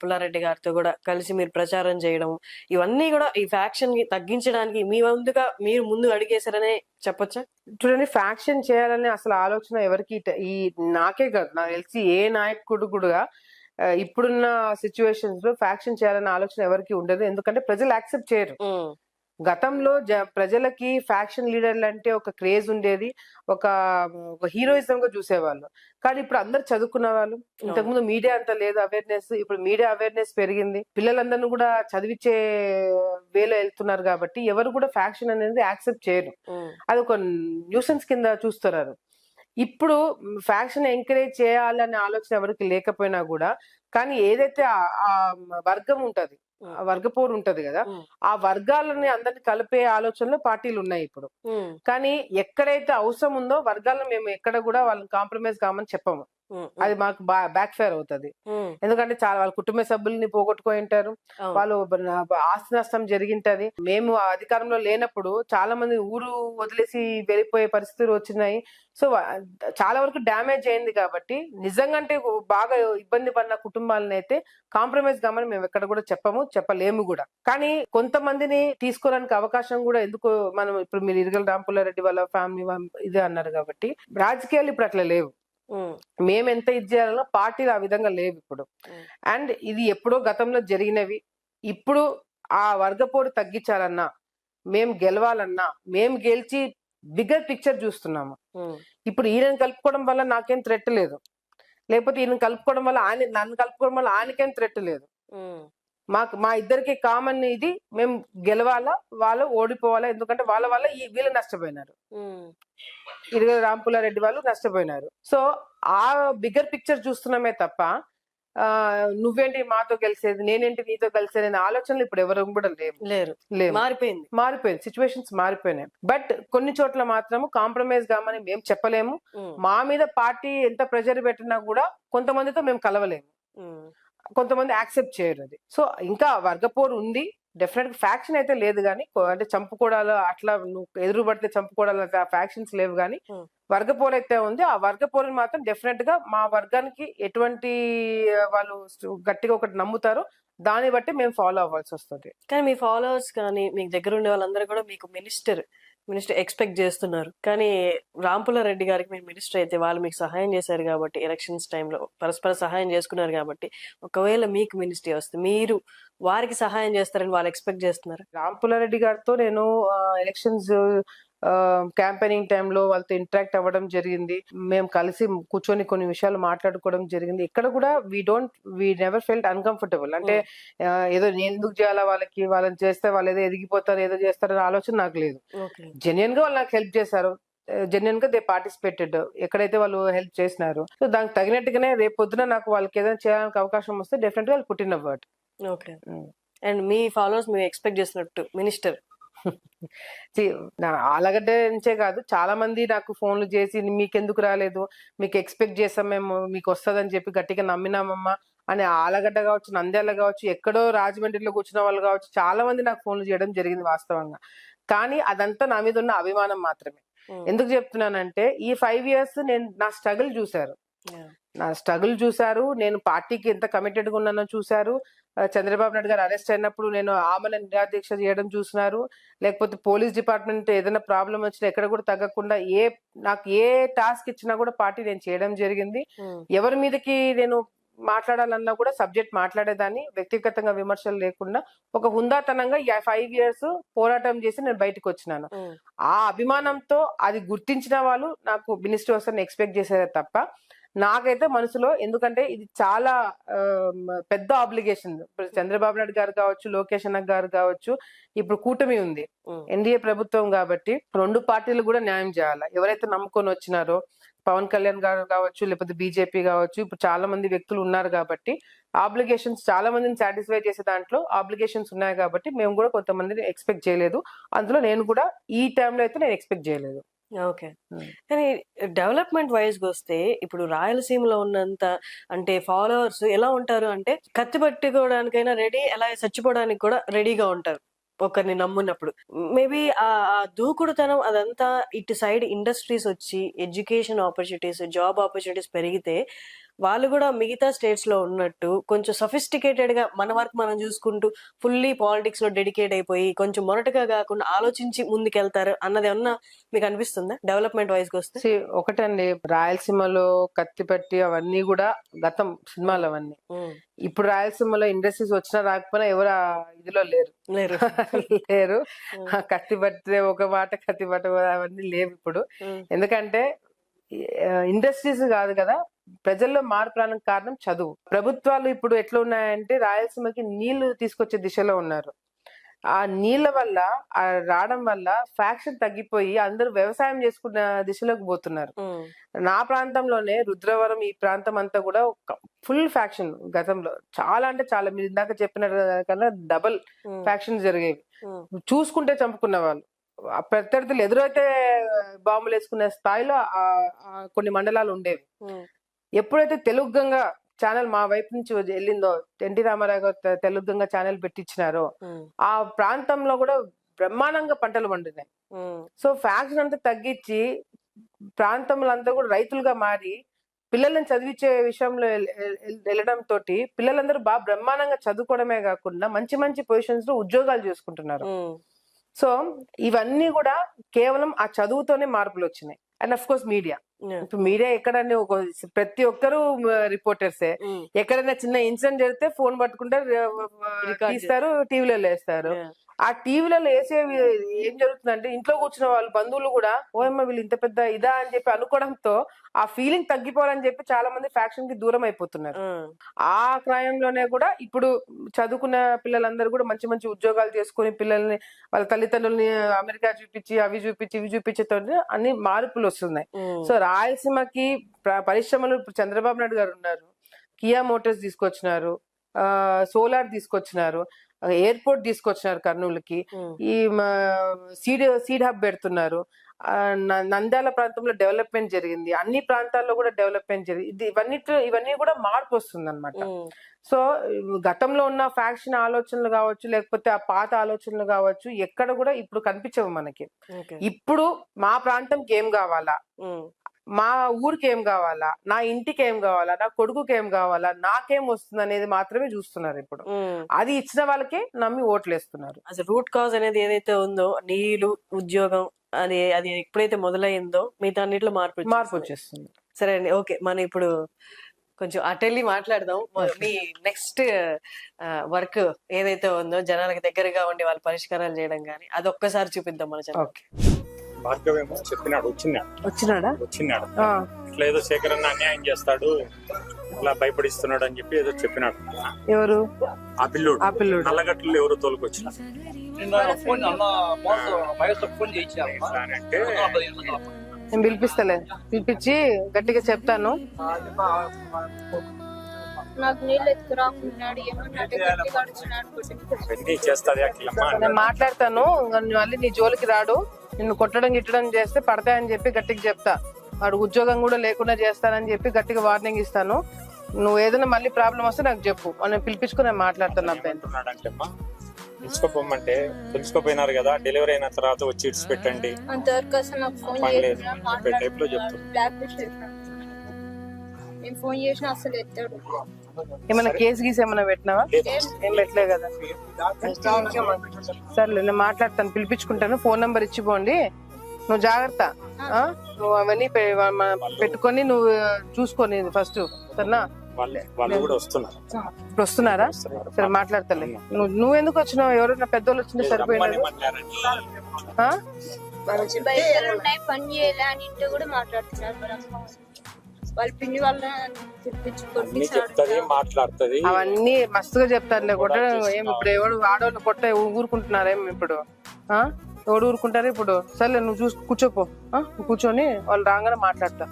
పుల్లారెడ్డి గారితో కూడా కలిసి మీరు ప్రచారం చేయడం, ఇవన్నీ కూడా ఈ ఫ్యాక్షన్ ని తగ్గించడానికి మీరు ముందు అడిగేశారనే చెప్పొచ్చా? చూడండి, ఫ్యాక్షన్ చేయాలనే అసలు ఆలోచన ఎవరికి ఈ నాకే కాదు, నాకు తెలిసి ఏ నాయకుడు కూడా ఇప్పుడున్న సిచ్యువేషన్స్ లో ఫ్యాక్షన్ చేయాలనే ఆలోచన ఎవరికి ఉండదు. ఎందుకంటే ప్రజలు యాక్సెప్ట్ చేయరు. గతంలో ప్రజలకి ఫ్యాక్షన్ లీడర్లు అంటే ఒక క్రేజ్ ఉండేది, ఒక హీరోయిజం గా చూసేవాళ్ళు. కానీ ఇప్పుడు అందరు చదువుకున్న వాళ్ళు. ఇంతకుముందు మీడియా అంత లేదు అవేర్నెస్, ఇప్పుడు మీడియా అవేర్నెస్ పెరిగింది, పిల్లలందరినీ కూడా చదివించే వేలో వెళ్తున్నారు కాబట్టి ఎవరు కూడా ఫ్యాక్షన్ అనేది యాక్సెప్ట్ చేయరు. అది ఒక న్యూసెన్స్ కింద చూస్తున్నారు. ఇప్పుడు ఫ్యాక్షన్ ఎంకరేజ్ చేయాలనే ఆలోచన ఎవరికి లేకపోయినా కూడా, కానీ ఏదైతే ఆ వర్గం ఉంటది, వర్గపోరు ఉంటది కదా, ఆ వర్గాలని అందరిని కలిపే ఆలోచనలో పార్టీలు ఉన్నాయి ఇప్పుడు. కానీ ఎక్కడైతే అవసరం ఉందో వర్గాలను మేము ఎక్కడ కూడా వాళ్ళని కాంప్రమైజ్ కామని చెప్పము. అది మాకు బ్యాక్ ఫైర్ అవుతుంది. ఎందుకంటే చాలా వాళ్ళ కుటుంబ సభ్యుల్ని పోగొట్టుకొని ఉంటారు, వాళ్ళు ఆస్తి నష్టం జరిగింటది. మేము అధికారంలో లేనప్పుడు చాలా మంది ఊరు వదిలేసి వెళ్ళిపోయే పరిస్థితులు వచ్చినాయి. సో చాలా వరకు డ్యామేజ్ అయింది. కాబట్టి నిజంగా అంటే బాగా ఇబ్బంది పడిన కుటుంబాలను అయితే కాంప్రమైజ్ కామని మేము ఎక్కడ కూడా చెప్పలేము కూడా. కానీ కొంతమందిని తీసుకోవడానికి అవకాశం కూడా ఎందుకు, మనం ఇప్పుడు మీరు ఇరగల రాంపుల్లారెడ్డి వాళ్ళ ఫ్యామిలీ ఇదే అన్నారు కాబట్టి, రాజకీయాలు ఇప్పుడు అట్లా లేవు. మేము ఎంత ఇది చేయాలన్నా పార్టీలు ఆ విధంగా లేవు ఇప్పుడు. అండ్ ఇది ఎప్పుడో గతంలో జరిగినవి. ఇప్పుడు ఆ వర్గపోరు తగ్గించాలన్నా, మేము గెలవాలన్నా, మేము గెలిచి బిగ్గర్ పిక్చర్ చూస్తున్నాము. ఇప్పుడు ఈయనను కలుపుకోవడం వల్ల నాకేం థ్రెట్ లేదు, లేకపోతే ఈయన కలుపుకోవడం వల్ల నన్ను కలుపుకోవడం వల్ల ఆయనకేం థ్రెట్ లేదు. మా ఇద్దరికి కామన్ ఇది, మేము గెలవాలా, వాళ్ళు ఓడిపోవాలా. ఎందుకంటే వాళ్ళ వల్ల వీళ్ళు నష్టపోయినారు, ఇరగల రాంపుల్లారెడ్డి వాళ్ళు నష్టపోయినారు. సో ఆ బిగ్గర్ పిక్చర్ చూస్తున్నామే తప్ప నువ్వేంటి మాతో కలిసేది, నేనేంటి నీతో కలిసేది అనే ఆలోచనలు ఇప్పుడు ఎవరు కూడా లేరు. మారిపోయింది, సిచ్యువేషన్స్ మారిపోయినాయి. బట్ కొన్ని చోట్ల మాత్రం కాంప్రమైజ్ కామని మేము చెప్పలేము. మా మీద పార్టీ ఎంత ప్రెజర్ పెట్టినా కూడా కొంతమందితో మేము కలవలేము, కొంతమంది యాక్సెప్ట్ చేయరు అది. సో ఇంకా వర్గపోరు ఉంది, డెఫినెట్ ఫ్యాక్షన్ అయితే లేదు. కానీ అంటే చంపుకోవడాలు అట్లా ఎదురు పడితే చంపుకోవడాలు ఫ్యాక్షన్స్ లేవు. కానీ వర్గపోరు అయితే ఉంది. ఆ వర్గపోరుని మాత్రం డెఫినెట్ గా మా వర్గానికి ఎటువంటి వాళ్ళు గట్టిగా ఒకటి నమ్ముతారో దాన్ని బట్టి మేము ఫాలో అవ్వాల్సి వస్తుంది. కానీ మీ ఫాలోవర్స్ కానీ మీకు దగ్గర ఉండే వాళ్ళందరూ కూడా మీకు మినిస్టర్ ఎక్స్పెక్ట్ చేస్తున్నారు. కానీ రాంపుల్లారెడ్డి గారికి మీరు మినిస్టర్ అయితే వాళ్ళు మీకు సహాయం చేశారు కాబట్టి, ఎలక్షన్స్ టైంలో పరస్పర సహాయం చేసుకున్నారు కాబట్టి, ఒకవేళ మీకు మినిస్ట్రీ వస్తే మీరు వారికి సహాయం చేస్తారని వాళ్ళు ఎక్స్పెక్ట్ చేస్తున్నారు. రాంపుల్లారెడ్డి గారితో నేను ఎలక్షన్స్ క్యాంపెయినింగ్ టైంలో వాళ్ళతో ఇంటరాక్ట్ అవ్వడం జరిగింది. మేము కలిసి కూర్చొని కొన్ని విషయాలు మాట్లాడుకోవడం జరిగింది. ఇక్కడ కూడా వీ నెవర్ ఫెల్ట్ అన్కంఫర్టబుల్. అంటే ఏదో నేను ఎందుకు చేయాలా, వాళ్ళని చేస్తే వాళ్ళు ఏదో ఎదిగిపోతారు, ఏదో చేస్తారనే ఆలోచన నాకు లేదు. జెన్యున్ గా వాళ్ళు నాకు హెల్ప్ చేశారు, జెన్యున్ గా దే పార్టిసిపేటెడ్, ఎక్కడైతే వాళ్ళు హెల్ప్ చేసినారు. సో దానికి తగినట్టుగానే రేపు పొద్దున నాకు వాళ్ళకి ఏదైనా చేయడానికి అవకాశం వస్తే డెఫినెట్ గా వాళ్ళు పుట్టిన word. Okay. And me followers మీరు ఎక్స్పెక్ట్ చేసినట్టు మినిస్టర్ ఆలగడ్డ నుంచే కాదు, చాలా మంది నాకు ఫోన్లు చేసి మీకెందుకు రాలేదు, మీకు ఎక్స్పెక్ట్ చేసాం మేము, మీకు వస్తుందని చెప్పి గట్టిగా నమ్మినామమ్మా అని ఆలగడ్డ కావచ్చు, నంద్యాల కావచ్చు, ఎక్కడో రాజమండ్రిలో కూర్చున్న వాళ్ళు కావచ్చు, చాలా మంది నాకు ఫోన్లు చేయడం జరిగింది వాస్తవంగా. కానీ అదంతా నా మీద ఉన్న అభిమానం మాత్రమే. ఎందుకు చెప్తున్నానంటే ఈ 5 years నేను నా స్ట్రగుల్ చూశారు, నేను పార్టీకి ఎంత కమిటెడ్ గా ఉన్నానో చూశారు. చంద్రబాబు నాయుడు గారు అరెస్ట్ అయినప్పుడు నేను ఆమెను నిరాదీక్ష చేయడం చూసినారు. లేకపోతే పోలీస్ డిపార్ట్మెంట్ ఏదైనా ప్రాబ్లం వచ్చినా ఎక్కడ కూడా తగ్గకుండా నాకు ఏ టాస్క్ ఇచ్చినా కూడా పార్టీ నేను చేయడం జరిగింది. ఎవరి మీదకి నేను మాట్లాడాలన్నా కూడా సబ్జెక్ట్ మాట్లాడేదాన్ని, వ్యక్తిగతంగా విమర్శలు లేకుండా ఒక హుందాతనంగా 5 years పోరాటం చేసి నేను బయటకు వచ్చినాను. ఆ అభిమానంతో అది గుర్తించిన వాళ్ళు నాకు మినిస్టర్ వస్తారని ఎక్స్పెక్ట్ చేసేదే తప్ప నాకైతే మనసులో, ఎందుకంటే ఇది చాలా పెద్ద ఆబ్లిగేషన్. ఇప్పుడు చంద్రబాబు నాయుడు గారు కావచ్చు, లోకేష్ అన్న గారు కావచ్చు, ఇప్పుడు కూటమి ఉంది, ఎన్డీఏ ప్రభుత్వం కాబట్టి 2 పార్టీలు కూడా న్యాయం చేయాలి. ఎవరైతే నమ్ముకొని వచ్చినారో పవన్ కళ్యాణ్ గారు కావచ్చు, లేకపోతే బీజేపీ కావచ్చు, ఇప్పుడు చాలా మంది వ్యక్తులు ఉన్నారు కాబట్టి ఆబ్లిగేషన్స్ చాలా మందిని సాటిస్ఫై చేసే దాంట్లో ఆబ్లిగేషన్స్ ఉన్నాయి కాబట్టి మేము కూడా కొంతమందిని ఎక్స్పెక్ట్ చేయలేదు. అందులో నేను కూడా ఈ టైంలో అయితే నేను ఎక్స్పెక్ట్ చేయలేదు. ఓకే. కానీ డెవలప్మెంట్ వైజ్ గా వస్తే ఇప్పుడు రాయలసీమలో ఉన్నంత అంటే ఫాలోవర్స్ ఎలా ఉంటారు అంటే కత్తి పట్టుకోవడానికైనా రెడీ, అలాగే చచ్చిపోవడానికి కూడా రెడీగా ఉంటారు ఒకరిని నమ్మున్నప్పుడు. మేబీ ఆ దూకుడుతనం అదంతా ఇటు సైడ్ ఇండస్ట్రీస్ వచ్చి ఎడ్యుకేషన్ ఆపర్చునిటీస్, జాబ్ ఆపర్చునిటీస్ పెరిగితే వాళ్ళు కూడా మిగతా స్టేట్స్ లో ఉన్నట్టు కొంచెం సఫిస్టికేటెడ్ గా మన వర్క్ మనం చూసుకుంటూ ఫుల్లీ పాలిటిక్స్ లో డెడికేట్ అయిపోయి కొంచెం మొరటగా కాకుండా ఆలోచించి ముందుకెళ్తారు అన్నది ఏమన్నా మీకు అనిపిస్తుందా డెవలప్మెంట్ వైజ్ గా వస్తే? ఒకటండి, రాయలసీమలో కత్తిపట్టి అవన్నీ కూడా గతం సినిమాలు అవన్నీ. ఇప్పుడు రాయలసీమలో ఇండస్ట్రీస్ వచ్చినా రాకపోయినా ఎవరు ఆ ఇదిలో లేరు లేరు. లేరు. కత్తిపట్టే ఒక మాట, కత్తిపట్ట అవన్నీ లేవు ఇప్పుడు. ఎందుకంటే ఇండస్ట్రీస్ కాదు కదా, ప్రజల్లో మార్పు రావడానికి కారణం చదువు. ప్రభుత్వాలు ఇప్పుడు ఎట్లా ఉన్నాయంటే రాయలసీమకి నీళ్లు తీసుకొచ్చే దిశలో ఉన్నారు. ఆ నీళ్ల వల్ల రావడం వల్ల ఫ్యాక్షన్ తగ్గిపోయి అందరూ వ్యవసాయం చేసుకున్న దిశలోకి పోతున్నారు. నా ప్రాంతంలోనే రుద్రవరం ఈ ప్రాంతం అంతా కూడా ఫుల్ ఫ్యాక్షన్ గతంలో చాలా అంటే చాలా, మీరు ఇందాక చెప్పిన కన్నా డబల్ ఫ్యాక్షన్ జరిగేవి. చూసుకుంటే చంపుకున్న వాళ్ళు, ప్రత్యర్థులు ఎదురైతే బాంబులు వేసుకునే స్థాయిలో కొన్ని మండలాలు ఉండేవి. ఎప్పుడైతే తెలుగు గంగా ఛానల్ మా వైపు నుంచి వెళ్ళిందో, ఎన్టీ రామారావు గారు తెలుగు గంగా ఛానల్ పెట్టించినారో, ఆ ప్రాంతంలో కూడా బ్రహ్మాండంగా పంటలు పండినాయి. సో ఫ్యాక్షన్ అంతా తగ్గించి ప్రాంతంలో అంతా కూడా రైతులుగా మారి పిల్లలను చదివించే విషయంలో వెళ్ళడం తోటి పిల్లలందరూ బాగా బ్రహ్మాండంగా చదువుకోవడమే కాకుండా మంచి మంచి పొజిషన్స్ లో ఉద్యోగాలు చేసుకుంటున్నారు. సో ఇవన్నీ కూడా కేవలం ఆ చదువుతోనే మార్పులు వచ్చినాయి. And of course media. ఇప్పుడు మీడియా ఎక్కడన్నా ప్రతి ఒక్కరు రిపోర్టర్సే. ఎక్కడైనా చిన్న ఇన్సిడెంట్ జరిగితే ఫోన్ పట్టుకుంటారు, తీస్తారు, టీవీలో వేస్తారు. ఆ టీవీలలో వేసే ఏం జరుగుతుందంటే ఇంట్లో కూర్చున్న వాళ్ళు బంధువులు కూడా ఓయమ్మ వీళ్ళు ఇంత పెద్ద ఇదా అని చెప్పి అనుకోవడంతో ఆ ఫీలింగ్ తగ్గిపోవాలని చెప్పి చాలా మంది ఫ్యాక్షన్ కి దూరం అయిపోతున్నారు. ఆ క్రయంలోనే కూడా ఇప్పుడు చదువుకున్న పిల్లలందరూ కూడా మంచి మంచి ఉద్యోగాలు చేసుకుని పిల్లల్ని వాళ్ళ తల్లిదండ్రుల్ని అమెరికా చూపించి అవి చూపించి ఇవి చూపించేతో అన్ని మార్పులు వస్తున్నాయి. సో రాయలసీమకి పరిశ్రమలు ఇప్పుడు చంద్రబాబు నాయుడు గారు ఉన్నారు, కియా మోటార్స్ తీసుకొచ్చినారు, సోలార్ తీసుకొచ్చినారు, ఎయిర్పోర్ట్ తీసుకొచ్చినారు కర్నూలుకి, ఈ సీడ్ హబ్ పెడుతున్నారు. నంద్యాల ప్రాంతంలో డెవలప్మెంట్ జరిగింది, అన్ని ప్రాంతాల్లో కూడా డెవలప్మెంట్ జరిగింది. ఇవన్నీ కూడా మార్పు వస్తుంది అనమాట. సో గతంలో ఉన్న ఫ్యాక్షన్ ఆలోచనలు కావచ్చు, లేకపోతే ఆ పాత ఆలోచనలు కావచ్చు, ఎక్కడ కూడా ఇప్పుడు కనిపించవు మనకి. ఇప్పుడు మా ప్రాంతంకి ఏం కావాలా, మా ఊరికి ఏం కావాలా, నా ఇంటికి ఏం కావాలా, నా కొడుకుకి ఏం కావాలా, నాకేం వస్తుంది అనేది మాత్రమే చూస్తున్నారు ఇప్పుడు. అది ఇచ్చిన వాళ్ళకే నమ్మి ఓట్లు వేస్తున్నారు. అసలు రూట్ కాజ్ అనేది ఏదైతే ఉందో, నీళ్లు, ఉద్యోగం, అది ఎప్పుడైతే మొదలైందో మిగతా అన్నిట్లో మార్పు వచ్చేస్తుంది. సరే అండి, ఓకే. మనం ఇప్పుడు కొంచెం అటెళ్ళి మాట్లాడదాం. మీ నెక్స్ట్ వర్క్ ఏదైతే ఉందో జనాలకు దగ్గరగా ఉండి వాళ్ళ పరిష్కారాలు చేయడం కానీ అది ఒక్కసారి చూపిద్దాం మన ఛానల్. ఓకే. భార్గవేమో చెప్పినాడు, వచ్చినాడు ఇట్లా ఏదో శేఖరన్న అన్యాయం చేస్తాడు, అలా భయపడిస్తున్నాడు అని చెప్పి ఏదో చెప్పినాడు. ఎవరు? ఆ పిల్లోడు నల్లగట్లు ఎవరు తోలుకొచ్చిన అంటే నేను పిలిపిస్తలే, పిలిపించి గట్టిగా చెప్తాను. నాకు నీళ్ళు ఎత్తుకురాకున్నాడు, నేను మాట్లాడతాను, మళ్ళీ నీ జోలికి రాడు, నిన్ను కొట్టడం గిట్టడం చేస్తే పడతాయని చెప్పి గట్టిగా చెప్తా. వాడు ఉద్యోగం కూడా లేకుండా చేస్తానని చెప్పి గట్టిగా వార్నింగ్ ఇస్తాను. నువ్వు ఏదైనా మళ్ళీ ప్రాబ్లం వస్తే నాకు చెప్పు, నేను పిలిపించుకుని నేను మాట్లాడుతున్నా. తెలుసుకోపోమంటే తెలుసుకోపోయినారు కదా, డెలివరీ అయిన తర్వాత వచ్చి ఇడ్స్ పెట్టండి అంతవరకు అసలు నాకు ఫోన్ టైప్ లో చెప్తాను. నేను ఫోన్ చేసినా అసలు ఎత్తాడు. ఏమైనా కేసు గీసి ఏమైనా పెట్టినావా? ఏం పెట్టలే కదా. సర్లే, నేను మాట్లాడతాను, పిలిపించుకుంటాను. Phone number ఇచ్చిపోండి. నువ్వు జాగ్రత్త, నువ్వు అవన్నీ పెట్టుకొని నువ్వు చూసుకోని ఫస్ట్, సరేనా? ఇప్పుడు వస్తున్నారా? సరే మాట్లాడతలే. నువ్వెందుకు వచ్చినావు? ఎవరైనా పెద్దోళ్ళు వచ్చింటే సరిపోయినా. పని చేయాలి అని ఇంట్లో కూడా మాట్లాడుతున్నారు. వాళ్ళ పిండి వాళ్ళ మాట్లాడుతుంది, అవన్నీ మస్తుగా చెప్తారులే. కొట్టడం ఏం ఇప్పుడు ఎవడు ఆడవాళ్ళు కొట్ట ఊరుకుంటున్నారేం ఇప్పుడు? ఎవడు ఊరుకుంటారు ఇప్పుడు? సర్లే, నువ్వు చూసి కూర్చోపో, కూర్చొని వాళ్ళు రాగానే మాట్లాడతా.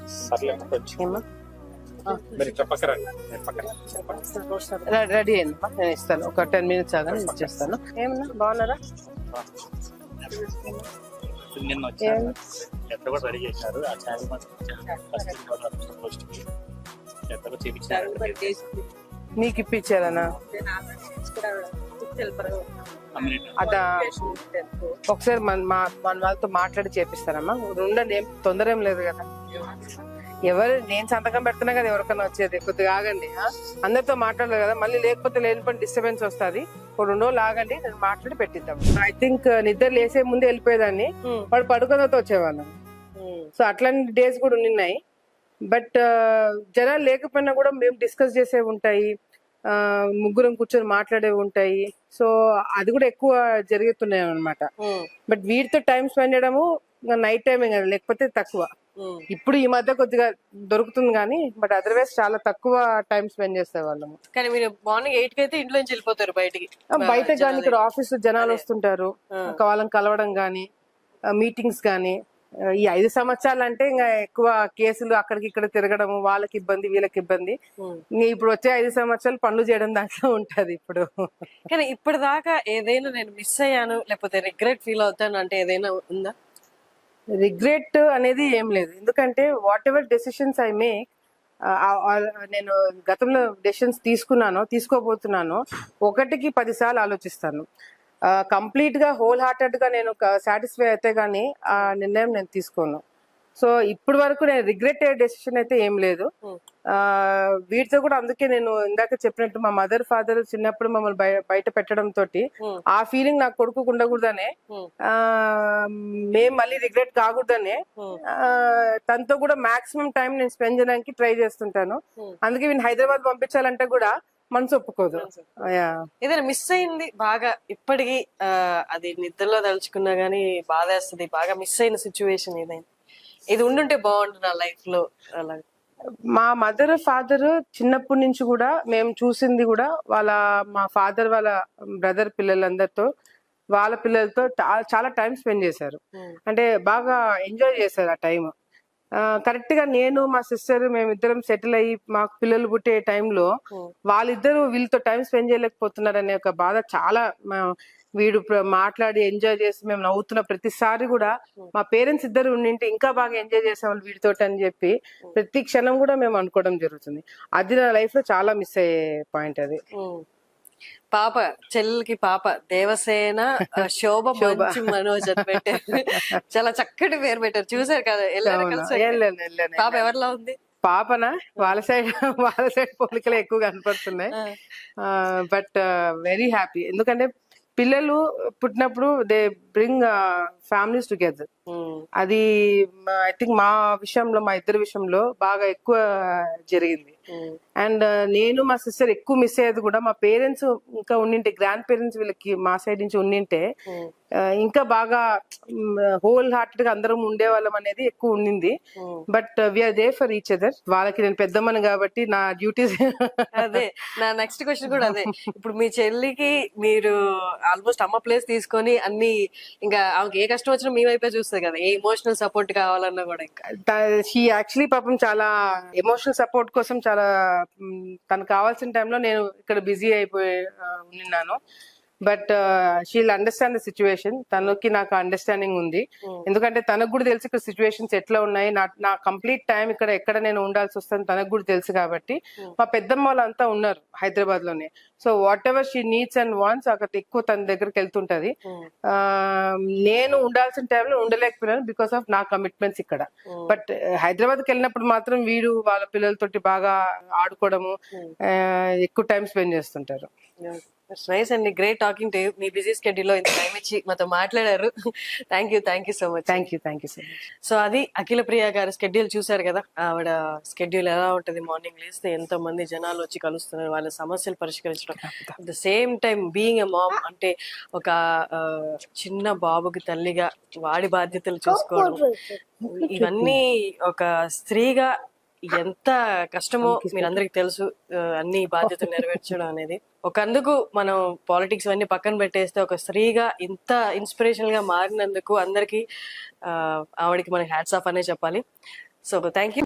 రెడీ అయింది, నేను ఇస్తాను. ఒక 10 minutes ఆగా నేను ఇచ్చేస్తాను. ఏమన్నా బాగున్నారా? నిన్న వచ్చారు లెటర్ కూడా రెడీ చేశారు. ఆ ఛానల్ ఫస్ట్ లెటర్ చేయించారు. నీకు ఇప్పించారనా? అదా ఒకసారి మన వాళ్ళతో మాట్లాడి చేపిస్తారమ్మా. ఉండండి, ఏం తొందర ఏం లేదు కదా. నేను సంతకం పెడుతున్నా కదా ఎవరికైనా వచ్చేది. కొద్దిగా ఆగండి, అందరితో మాట్లాడలేదు కదా, మళ్ళీ లేకపోతే లేనిపోయిన డిస్టర్బెన్స్ వస్తుంది. ఒక 2 రోజులు ఆగండి, నేను మాట్లాడి పెట్టిద్దాం. ఐ థింక్ నిద్ర లేసే ముందే వెళ్ళిపోయేదాన్ని, వాడు పడుకున్నతో వచ్చేవాళ్ళం. సో అట్లాంటి డేస్ కూడా ఉన్నాయి. బట్ జనాలు లేకపోయినా కూడా మేము డిస్కస్ చేసేవి ఉంటాయి, ముగ్గురం కూర్చొని మాట్లాడేవి ఉంటాయి. సో అది కూడా ఎక్కువ జరుగుతున్నాయి అనమాట. బట్ వీటితో టైం స్పెండ్ చేయడము నైట్ టైమే కదా, లేకపోతే తక్కువ. ఇప్పుడు ఈ మధ్య కొద్దిగా దొరుకుతుంది కానీ, బట్ అదర్వైజ్ చాలా తక్కువ టైం స్పెండ్ చేసే వాళ్ళము. కానీ మీరు మార్నింగ్ 8 కి అయితే ఇంట్లో నుంచి వెళ్ళిపోతారు బయటికి. బయట కానీ ఇక్కడ ఆఫీస్ జనాలు వస్తుంటారు, వాళ్ళని కలవడం కానీ, మీటింగ్స్ కానీ. ఈ 5 సంవత్సరాలు అంటే ఇంకా ఎక్కువ కేసులు అక్కడికి ఇక్కడ తిరగడం, వాళ్ళకి ఇబ్బంది వీళ్ళకి ఇబ్బంది. ఇప్పుడు వచ్చే 5 సంవత్సరాలు పనులు చేయడం దాంట్లో ఉంటది ఇప్పుడు. కానీ ఇప్పటిదాకా ఏదైనా నేను మిస్ అయ్యాను లేకపోతే రిగ్రెట్ ఫీల్ అవుతాను అంటే ఏదైనా ఉందా? రిగ్రెట్ అనేది ఏం లేదు, ఎందుకంటే what ever decisions I make, నేను గతంలో డెసిషన్స్ తీసుకోబోతున్నాను 1కి 10 సార్లు ఆలోచిస్తాను. కంప్లీట్ గా హోల్ హార్టెడ్ గా నేను సాటిస్ఫై అయితే గానీ ఆ నిర్ణయం నేను తీసుకోను. సో ఇప్పటి వరకు నేను రిగ్రెట్ అయ్యే డెసిషన్ అయితే ఏం లేదు. వీటితో కూడా అందుకే నేను ఇందాక చెప్పినట్టు మా మదర్ ఫాదర్ చిన్నప్పుడు మమ్మల్ని బయట పెట్టడం తోటి ఆ ఫీలింగ్ నాకు కొడుకు ఉండకూడదనే, మేము మళ్ళీ రిగ్రెట్ కాకూడదనే తనతో కూడా మాక్సిమం టైం నేను స్పెండ్ చేయడానికి ట్రై చేస్తుంటాను. అందుకే వీళ్ళు హైదరాబాద్ పంపించాలంటే కూడా మనసు ఒప్పుకోదు. ఏదైనా మిస్ అయింది బాగా ఇప్పటికి, అది నిద్రలో తలుచుకున్నా గానీ బాధేస్తుంది, బాగా మిస్ అయిన సిచ్యువేషన్ ఏదైనా, ఇది ఉండుంటే బాగుంటుంది నా లైఫ్ లో అలా? మా మదర్ ఫాదర్ చిన్నప్పటి నుంచి కూడా మేము చూసింది కూడా మా ఫాదర్ వాళ్ళ బ్రదర్ పిల్లలందరితో, వాళ్ళ పిల్లలతో చాలా టైం స్పెండ్ చేశారు. అంటే బాగా ఎంజాయ్ చేశారు ఆ టైం. కరెక్ట్ గా నేను మా సిస్టర్ మేమిద్దరం సెటిల్ అయ్యి మాకు పిల్లలు పుట్టే టైంలో వాళ్ళిద్దరూ వీళ్ళతో టైం స్పెండ్ చేయలేకపోతున్నారు అనే ఒక బాధ చాలా. వీడు మాట్లాడి ఎంజాయ్ చేసి మేము నవ్వుతున్న ప్రతిసారి కూడా మా పేరెంట్స్ ఇద్దరు ఉండింటే ఇంకా బాగా ఎంజాయ్ చేసేవాళ్ళు వీడితోటి అని చెప్పి ప్రతి క్షణం కూడా మేము అనుకోవడం జరుగుతుంది. అది నా లైఫ్ లో చాలా మిస్ అయ్యే పాయింట్ అది. పాప చెల్లెలకి పాప దేవసేన శోభ మంచి మనోజ్ అని పెట్టారు, చాలా చక్కటి పేరు పెట్టారు. చూసారు కదా? పాప ఎవరిలా ఉంది? పాపనా వాళ్ళ సైడ్ పోలికలే ఎక్కువ కనపడుతున్నాయి. బట్ వెరీ హ్యాపీ, ఎందుకంటే పిల్లలు పుట్టినప్పుడు దే బ్రింగ్ ఫ్యామిలీస్ టుగెదర్. అది ఐ థింక్ మా విషయంలో, మా ఇద్దరి విషయంలో బాగా ఎక్కువ జరిగింది. అండ్ నేను మా సిస్టర్ ఎక్కువ మిస్ అయ్యేది కూడా మా పేరెంట్స్ ఇంకా ఉండింటే, గ్రాండ్ పేరెంట్స్ వీళ్ళకి మా సైడ్ నుంచి ఉండింటే ఇంకా బాగా హోల్ హార్టెడ్ గా అందరం ఉండేవాళ్ళం అనేది ఎక్కువ ఉండింది. But we are there for each other. వాళ్ళకి నేను పెద్దమ్మని కాబట్టి నా డ్యూటీస్ అదే. నా నెక్స్ట్ క్వశ్చన్ కూడా అదే. ఇప్పుడు మీ చెల్లికి మీరు ఆల్మోస్ట్ అమ్మ ప్లేస్ తీసుకొని అన్ని, ఇంకా ఆమెకి ఏ కష్టం వచ్చినా మీ వైపే చూస్తుంది కదా, ఏ ఎమోషనల్ సపోర్ట్ కావాలన్నా కూడా. షీ యాక్చువల్లీ పాపం చాలా ఎమోషనల్ సపోర్ట్ కోసం చాలా తనకు కావాల్సిన టైంలో నేను ఇక్కడ బిజీ అయిపోయి ఉన్నాను. But she'll understand the situation. తనకి నాకు అండర్స్టాండింగ్ ఉంది, ఎందుకంటే తనకు కూడా తెలుసు ఇక్కడ సిచ్యువేషన్స్ ఎట్లా ఉన్నాయి. నా కంప్లీట్ టైం ఇక్కడ ఎక్కడ నేను ఉండాల్సి వస్తుంది తనకు కూడా తెలుసు. కాబట్టి మా పెద్దమ్మ వాళ్ళంతా ఉన్నారు హైదరాబాద్ లోనే. So what ever she needs and wants అక్కడ ఎక్కువ తన దగ్గరికి వెళ్తుంటది. నేను ఉండాల్సిన టైంలో ఉండలేకపోయినాను బికాస్ ఆఫ్ నా కమిట్మెంట్స్ ఇక్కడ. బట్ హైదరాబాద్కి వెళ్ళినప్పుడు మాత్రం వీడు వాళ్ళ పిల్లలతోటి బాగా ఆడుకోవడము, ఎక్కువ టైం స్పెండ్ చేస్తుంటారు. నైస్ అండి, great talking to you. Me busy schedule లో ఇంత టైం ఇచ్చి మాతో మాట్లాడారు. Thank you so much. Thank you so much. So అది అఖిల ప్రియ గారి స్కెడ్యూల్ చూసారు కదా. ఆవిడ స్కెడ్యూల్ ఎలా ఉంటది, మార్నింగ్ లేస్తే ఎంతో మంది జనాలు వచ్చి కలుస్తున్నారు, వాళ్ళ సమస్యలు పరిష్కరించడం, at the same time being a mom, అంటే ఒక చిన్న బాబుకి తల్లిగా వాడి బాధ్యతలు చూసుకోవడం, ఇవన్నీ ఒక స్త్రీగా ఎంత కష్టమో మీరందరికి తెలుసు. అన్ని బాధ్యతలు నెరవేర్చడం అనేది ఒకందుకు మనం పాలిటిక్స్ అన్ని పక్కన పెట్టేస్తే ఒక స్త్రీగా ఇంత ఇన్స్పిరేషనల్ గా మారినందుకు అందరికి ఆవిడకి మనకి హ్యాట్స్ ఆఫ్ అనే చెప్పాలి. So thank you.